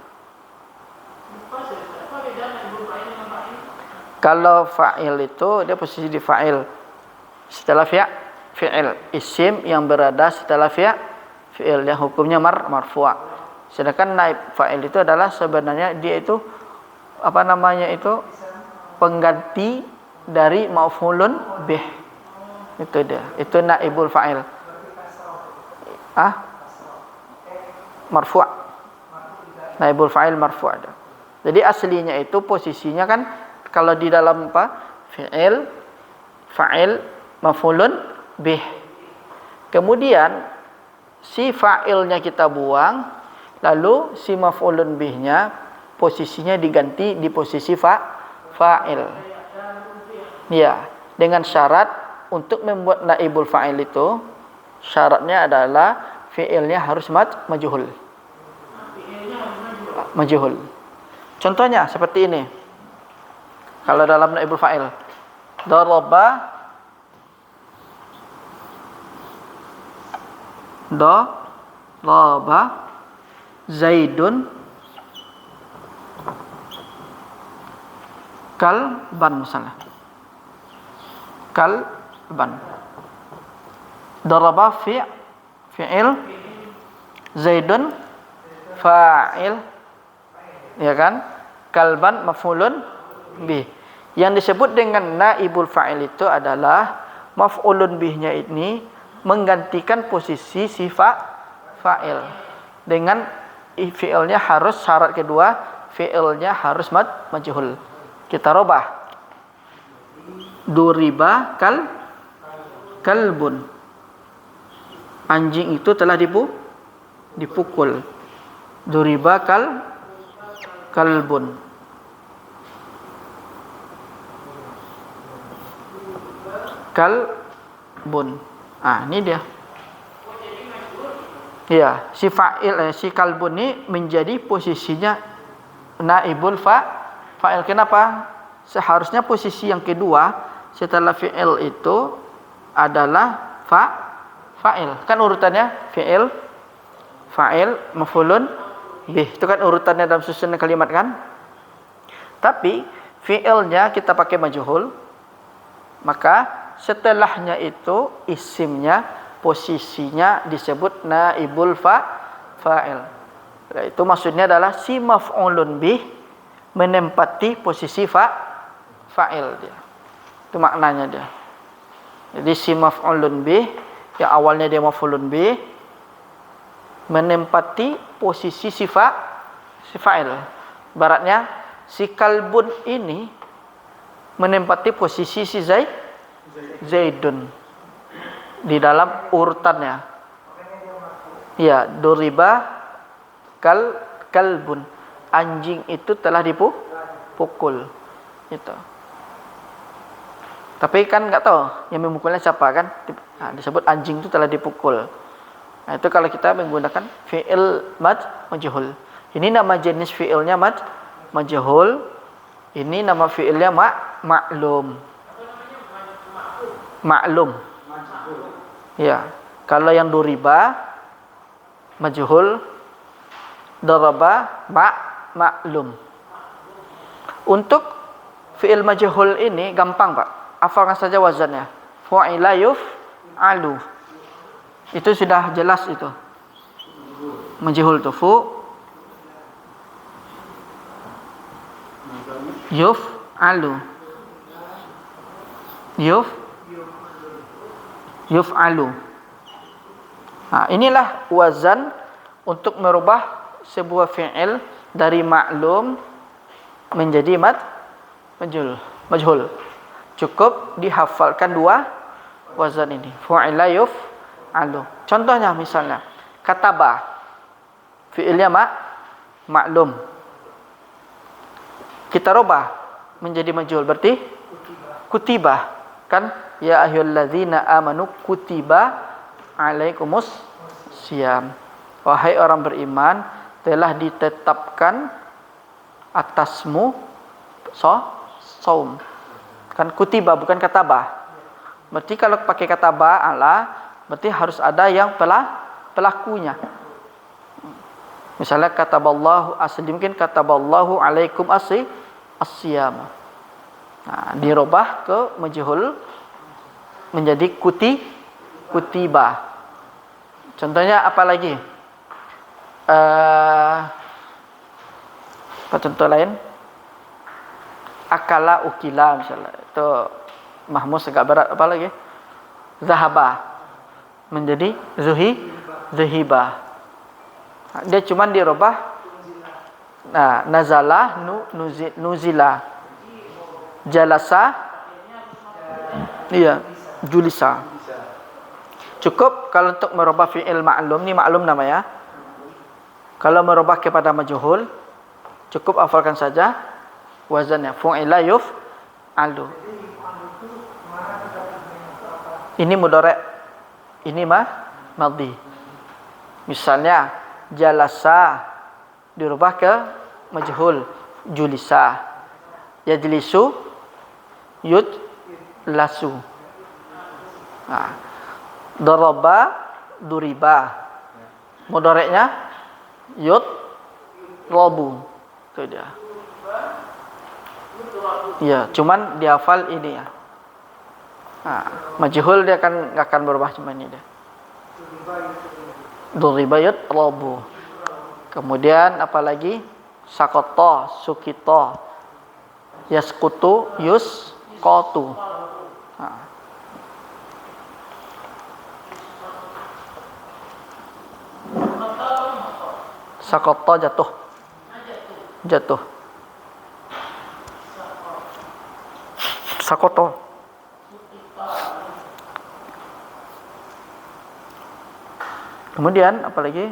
Kalau fa'il itu dia posisi di fa'il. Setelah fi'il, isim yang berada setelah fi'il yang hukumnya marfu'. Sedangkan naib fa'il itu adalah sebenarnya dia itu pengganti dari maf'ulun bih. Itu dia. Itu naibul fa'il. Marfu'. Naibul fa'il marfu' ada. Jadi aslinya itu posisinya kan kalau di dalam fi'il, fa'il, maf'ulun bih. Kemudian si fa'ilnya kita buang, Lalu si maf'ulun bihnya posisinya diganti di posisi fa'il. Ya, dengan syarat untuk membuat naibul fa'il itu syaratnya adalah fi'ilnya harus majhul. Majhul. Contohnya seperti ini. Kalau dalam naibul fa'il, daraba Zaidun kalban misalnya. Kalban. Daraba fi'il, Zaidun fa'il. Ya kan? Kalban maf'ulun bih. Yang disebut dengan naibul fa'il itu adalah maf'ulun bihnya ini menggantikan posisi sifat fa'il. Dengan fi'ilnya harus, syarat kedua, fi'ilnya harus majhul. Kita robah. Duriba kalbun. Anjing itu telah dipukul. Duriba kalbun. Kalbun. Ini dia. Ya, si fa'il si kalbun ini menjadi posisinya naibul fa'il. Kenapa? Seharusnya posisi yang kedua setelah fi'il itu adalah fa'il. Kan urutannya fi'il, fa'il, maf'ulun bih. Itu kan urutannya dalam susunan kalimat kan? Tapi fi'ilnya kita pakai majhul, maka setelahnya itu isimnya posisinya disebut naibul fa'il. Itu maksudnya adalah si maf'ulun bih menempati posisi fa'il dia. Itu maknanya dia. Jadi si maf'ulun bih yang awalnya dia maf'ulun bih menempati posisi si fa'il. Baratnya si kalbun ini menempati posisi si Zaidun di dalam urutannya. Ya, duriba kalbun. Anjing itu telah dipukul. Itu. Tapi kan enggak tahu yang memukulnya siapa kan? Disebut anjing itu telah dipukul. Itu kalau kita menggunakan fi'il majhul. Ini nama jenis fi'ilnya majhul. Ini nama fi'ilnya ma'lum. Maklum. Ya, kalau yang duriba majhul, daraba maklum. Untuk fi'il majhul ini gampang, Pak. Hafalkan saja wazannya. Fu'ila yuf'alu. Itu sudah jelas itu. Majhul itu yuf'alu. Yuf'alu. Inilah wazan untuk merubah sebuah fi'il dari maklum menjadi majhul. Cukup dihafalkan dua wazan ini. Fu'ila yuf'alu. Contohnya misalnya kataba. Fi'ilnya maklum. Kita rubah menjadi majhul berarti kutiba. Kan ya ayyuhallazina amanu kutiba alaikumus siyam. Wahai orang beriman, telah ditetapkan atasmu saum. Kan kutiba bukan kataba. Berarti kalau pakai kataba berarti harus ada yang pelakunya. Misalnya kataballahu asli mungkin kataballahu alaikum as-siyam. Dirubah ke majhul menjadi kutiba. Contohnya apa lagi? Apa contoh lain? Akala ukila misalnya. Itu mahmus agak berat. Apa lagi? Zahaba menjadi zuhiba. Dia cuma dirubah. Nazala nuzila. Jalasa, iya, julisa. Cukup kalau untuk merubah fi'il ma'lum, ni ma'lum namanya. Kalau merubah kepada majhul, cukup hafalkan saja wazannya. Fu'ila yuf'alu. Ini mudhari', ini madhi. Misalnya jalasa dirubah ke majhul, julisa. Yajlisu yudlasu. Nah, daraba duriba. Mudhari'nya yudrabu. Itu dia. Ya, cuman dihafal ini ya. Nah, majhul dia nggak akan berubah, cuma ini dia. Duriba yudrabu. Kemudian apalagi sakota, sukito, yaskutu, yusqatu. Nah. Sakota jatuh. Sakoto. Kemudian apalagi?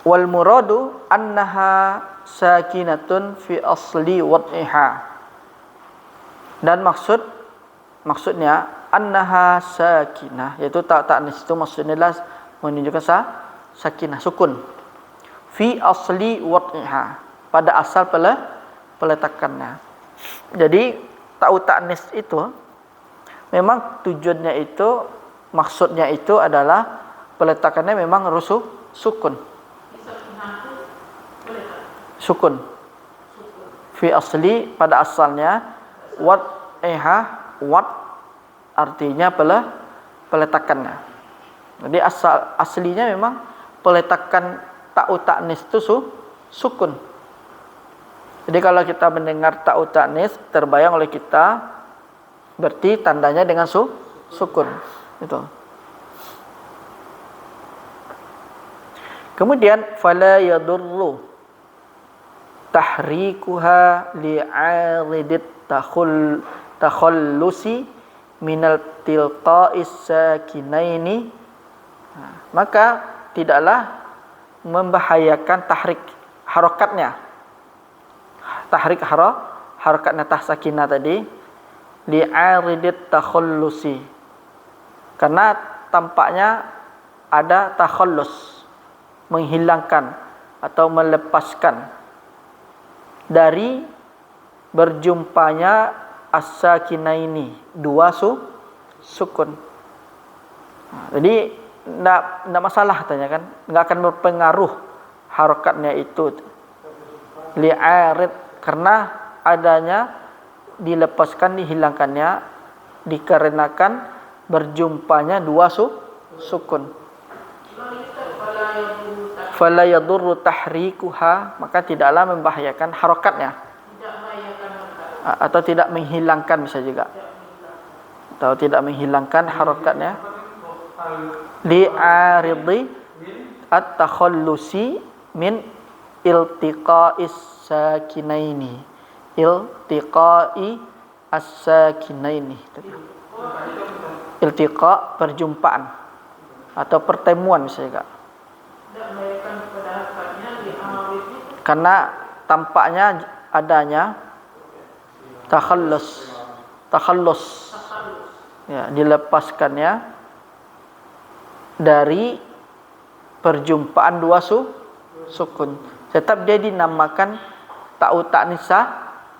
Wal muradu annaha sakinatun fi asli wad'iha. Dan maksudnya annaha sakinah, yaitu ta'nis itu maksudnya adalah menunjukkan sakinah, sukun. Fi asli wad'iha, pada asal peletakannya. Jadi ta'nis itu memang tujuannya itu, maksudnya itu adalah peletakannya memang sukun. Sukun. Fi asli, pada asalnya, wad'iha, wad artinya peletakannya. Jadi aslinya memang peletakan ta'u ta'nis itu sukun. Jadi kalau kita mendengar ta'u ta'nis, terbayang oleh kita berarti tandanya dengan sukun. Itu. Kemudian fala yadurru tahrikuha li'aridit takhallusi minal tilqa'is sakinaini. Maka tidaklah membahayakan harokatnya tahsakinah tadi, li'aridit takhallusi, karena tampaknya ada takhallus, menghilangkan atau melepaskan dari berjumpanya as-sakinaini, dua sukun. Jadi enggak masalah katanya kan, enggak akan berpengaruh harokatnya itu li'arid, karena adanya dilepaskan, dihilangkannya dikarenakan berjumpanya dua sukun. Fala yadurru tahrikuha, maka tidaklah membahayakan harokatnya, atau tidak menghilangkan, bisa juga, atau tidak menghilangkan harokatnya. Li'aridi at-takhallusi min iltiqa'is sakinaini, iltiqa'i as-sakinaini. Iltiqa, perjumpaan atau pertemuan, bisa juga. Karena tampaknya adanya takhallus, ya, dilepaskannya dari perjumpaan dua sukun. Tetap dia dinamakan ta'u ta'nis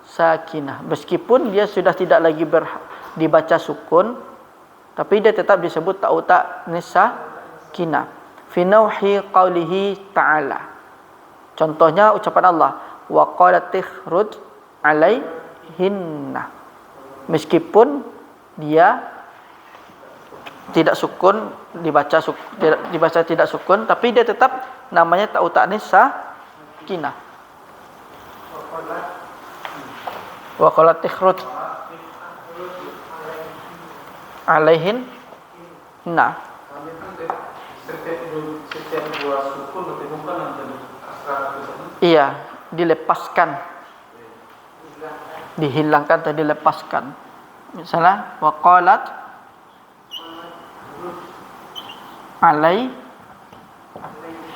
sakinah, meskipun dia sudah tidak lagi dibaca sukun, tapi dia tetap disebut ta'u ta'nis sakinah. Fi nauhi qaulihi ta'ala, contohnya ucapan Allah, wa qalat tikhruj alaihinna, meskipun dia tidak sukun, dibaca tidak sukun, tapi dia tetap namanya ta'u ta'nis sakinah. Wa qalat tikhruj alaihinna. Setiap dua sukun berarti bukan iya, dilepaskan, dihilangkan atau dilepaskan. Misalnya waqalat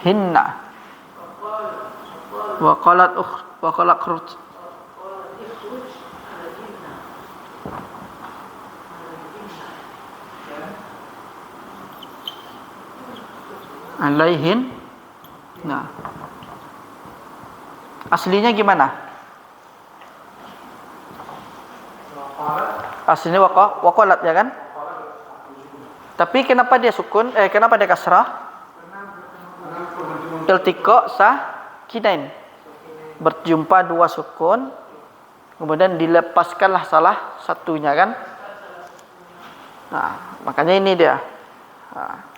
hinna. Wa qalat khruj. Alaihin. Nah. Aslinya gimana? Aslinya waqalat ya kan? Tapi kenapa dia sukun? Kenapa dia kasrah? Iltiqa sakinain. Berjumpa dua sukun, kemudian dilepaskanlah salah satunya kan? Nah, makanya ini dia. Nah.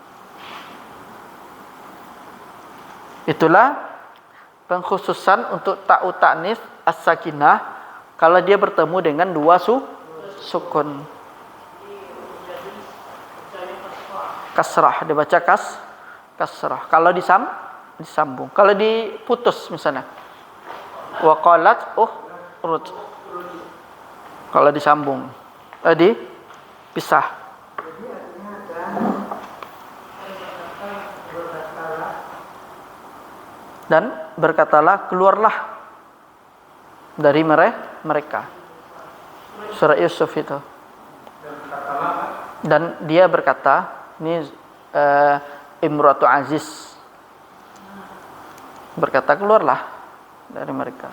Itulah pengkhususan untuk ta'u ta'nis as-sakinah kalau dia bertemu dengan dua sukun. Kasrah dibaca kasrah. Kalau disambung. Kalau diputus misalnya. Wa qalat ukhruj. Kalau disambung. Dipisah. Dan berkatalah, keluarlah dari mereka. Surah Yusuf itu. Dan dia berkata, ini Imratu Aziz berkata, keluarlah dari mereka.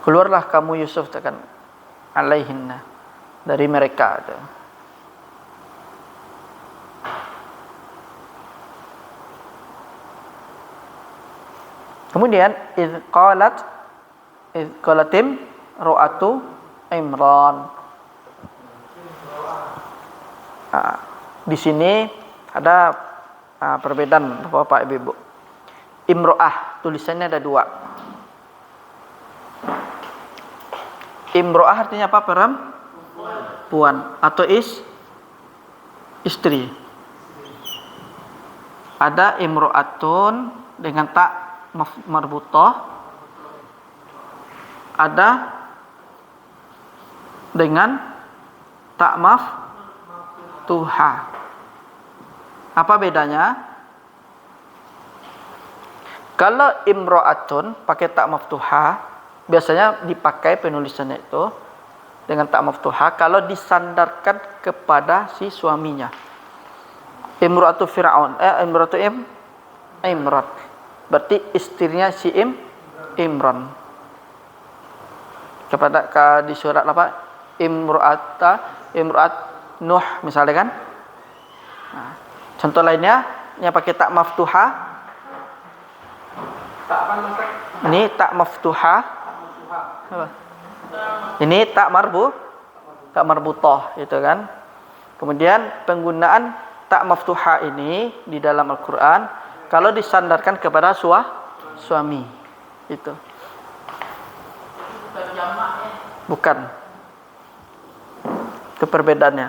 Keluarlah kamu Yusuf, tekan alaihinna, dari mereka. Kemudian idz qalatim ru'atu Imran. Di sini ada perbedaan Bapak Ibu. Imro'ah tulisannya ada dua. Imro'ah artinya apa? Perempuan atau istri. Ada imro'atun dengan tak marbutah, ada dengan tak maftuha. Apa bedanya? Kalau imro'atun pakai tak maftuha, biasanya dipakai penulisannya itu dengan tak maftuha kalau disandarkan kepada si suaminya. Imro'atu Fir'aun, imro'atu Imran. Berarti istrinya si Imran. Kepada di surat apa? Imro'at Nuh misalnya kan. Nah, contoh lainnya yang pakai tak maftuha. Ini tak maftuha. Ini tak marbutah itu kan. Kemudian penggunaan tak maftuha ini di dalam Al-Qur'an kalau disandarkan kepada suami itu. Bukan. Itu perbedaannya.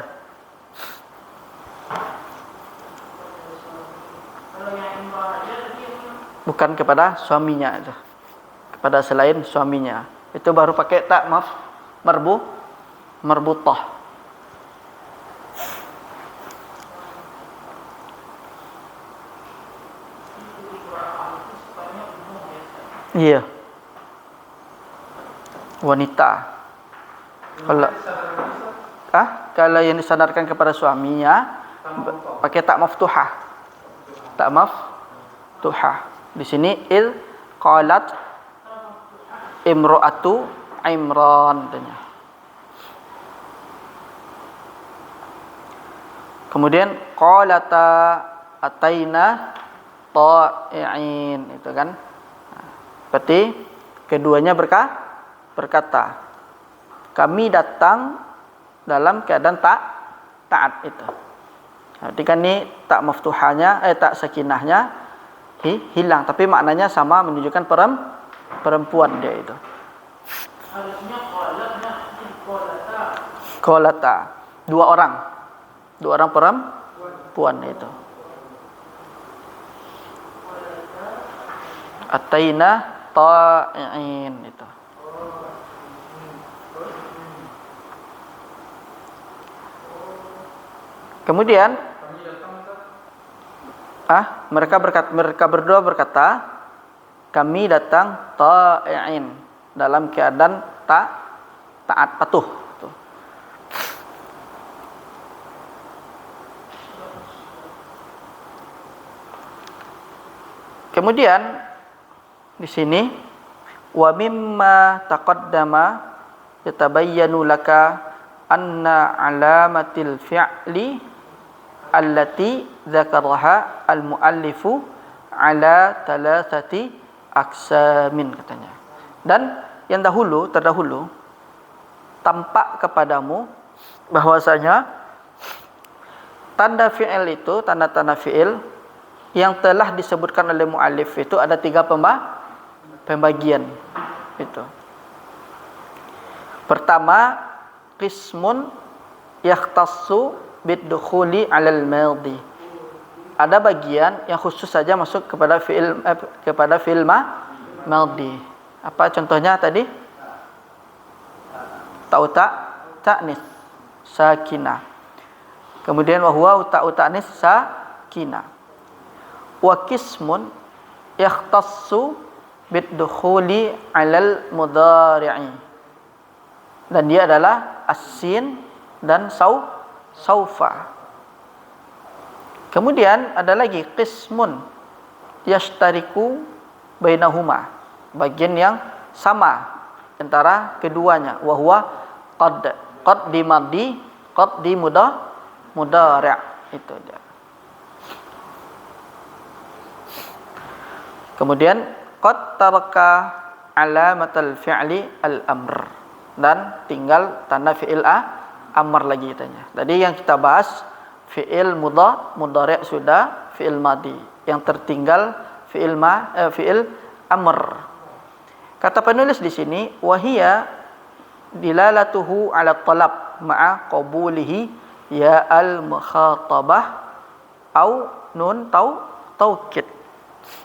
Bukan kepada suaminya aja. Kepada selain suaminya. Itu baru pakai tak marbutah. Iya. Wanita. Kalau yang disandarkan kepada suaminya pakai tak maftuhah. Tak maftuhah. Di sini qalat imro'atu Imran. Kemudian qalata ataina ta'i'in itu kan. Berarti keduanya berkata, kami datang dalam keadaan taat itu. Berarti kan ini tak maftuhanya, tak sakinahnya hilang, tapi maknanya sama, menunjukkan perempuan dia itu. Qalata, dua orang perempuan itu. Ataina ta'i'in itu. Kemudian mereka berdua berkata, kami datang ta'i'in, dalam keadaan taat patuh. Kemudian di sini wa mimma taqaddama yatabayyanu laka anna alamatil fi'li allati dzakaraha al-muallifu ala thalathati aqsamin, katanya. Dan yang terdahulu tampak kepadamu bahwasanya tanda fi'il itu, tanda-tanda fi'il yang telah disebutkan oleh muallif itu ada 3 pembagian itu. Pertama, qismun yakhtassu bid-dukhuli 'alal madhi. Ada bagian yang khusus saja masuk kepada fi'il madhi. Apa contohnya tadi? Ta'nis sakinah. Kemudian wa huwa ta'nis sakinah. Wa qismun yakhtassu bid-dukhuli 'alal mudhari'i. Dan dia adalah as-sin dan saufa. Kemudian ada lagi qismun yashtariku bainahuma, bagian yang sama antara keduanya, wa huwa qad di madhi, qad di mudhari', itu dia. Kemudian qad taraka alamatal fi'li al-amr, dan tinggal tanda fi'il amr lagi katanya. Tadi yang kita bahas fi'il mudhari' sudah, fi'il madhi. Yang tertinggal fi'il amr. Kata penulis di sini, wahiya dilalatuhu ala talab ma'a qabulihi ya al-mukhatabah au nun taukid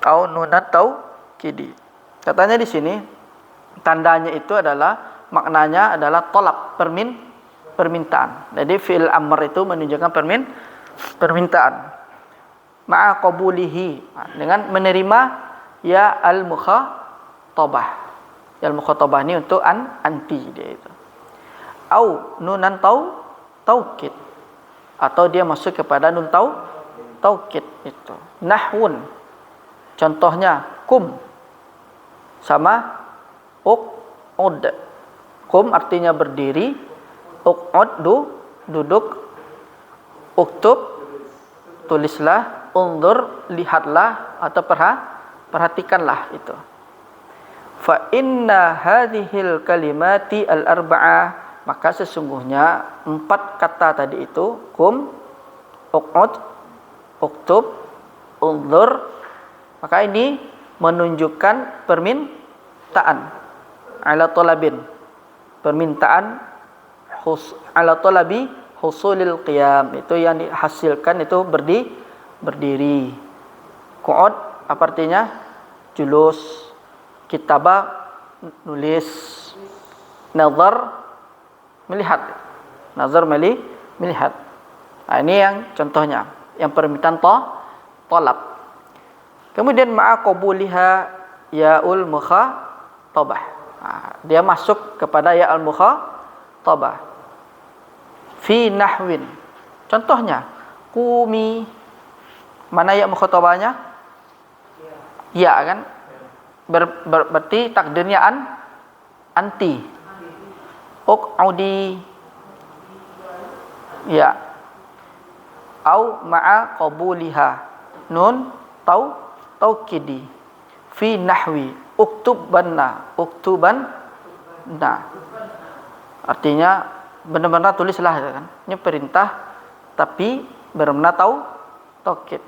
au nunan taukidi. Katanya di sini tandanya itu adalah, maknanya adalah talab, permintaan. Jadi fi'il amr itu menunjukkan permintaan. Ma'a qabulihi, dengan menerima ya al-mukhatabah. Ya al-mukhatabah ini untuk anti dia itu. Au nunan taukid, atau dia masuk kepada nun taukid itu. Nahwun, contohnya kum sama uq'ud. Kum artinya berdiri, uq'ud duduk, uktub tulislah, undur lihatlah atau perhatikanlah itu. Fa inna hadhil kalimati al-arba'ah, maka sesungguhnya 4 kata tadi itu, kum, uq'ud, uktub, undur, maka ini menunjukkan permintaan ala talabin, permintaan ala talabi husulil qiyam, itu yang dihasilkan itu berdiri. Qu'ud apa artinya? Julus. Kitabah nulis. Nazar melihat. Nazar melihat. Nah, ini yang contohnya, yang permintaan talab. Kemudian ma'a qabuliha ya'ul mukhatabah. Nah, dia masuk kepada ya'ul mukhatabah. Fi nahwin. Contohnya, qumi. Mana ya mukhatabahnya? Ya kan? Berarti takdirnya anti. Uq'udi. Ya. Au ma'a qabuliha. Nun taukidi. Fi nahwi. Uktubanna. Artinya benar-benar tulislah kan. Ini perintah tapi benar-benar taukid.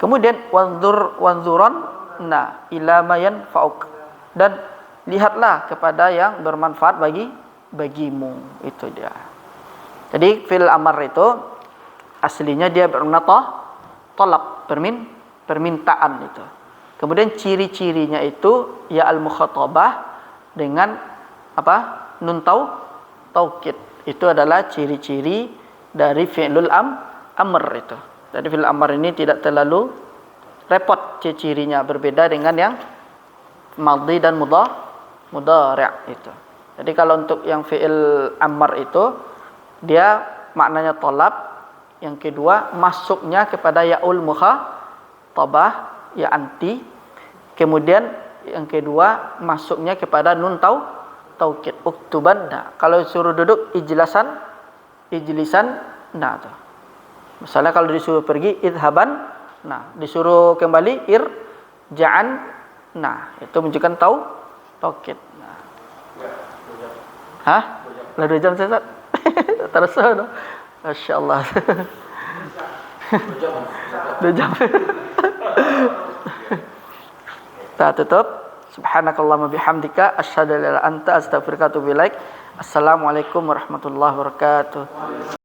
Kemudian wanzuran ila mayan fauk, dan lihatlah kepada yang bermanfaat bagimu, itu dia. Jadi fil amar itu aslinya dia bermakna talab, permintaan itu. Kemudian ciri-cirinya itu ya al mukhatabah dengan apa? Nun taukid. Itu adalah ciri-ciri dari fi'lul amr itu. Jadi fi'lul amr ini tidak terlalu repot cirinya, berbeda dengan yang madhi dan mudhari' itu. Jadi kalau untuk yang fi'il amr itu dia maknanya talab, yang kedua masuknya kepada yaul mukhatabah, ya anti. Kemudian yang kedua masuknya kepada nun taukid, uktuban. Nah, kalau disuruh duduk ijlisan nah tuh. Misalnya kalau disuruh pergi idhaban, nah disuruh kembali irja'an, nah itu menunjukkan taukid. Nah. Hah? Lah 2 jam Ustaz? Terus no. Masyaallah. 2 jam. Kita tutup. Subhanakallahumma bihamdika asyhadu an la ilaha illa anta astaghfiruka wa atubu ilaik. Assalamualaikum warahmatullahi wabarakatuh.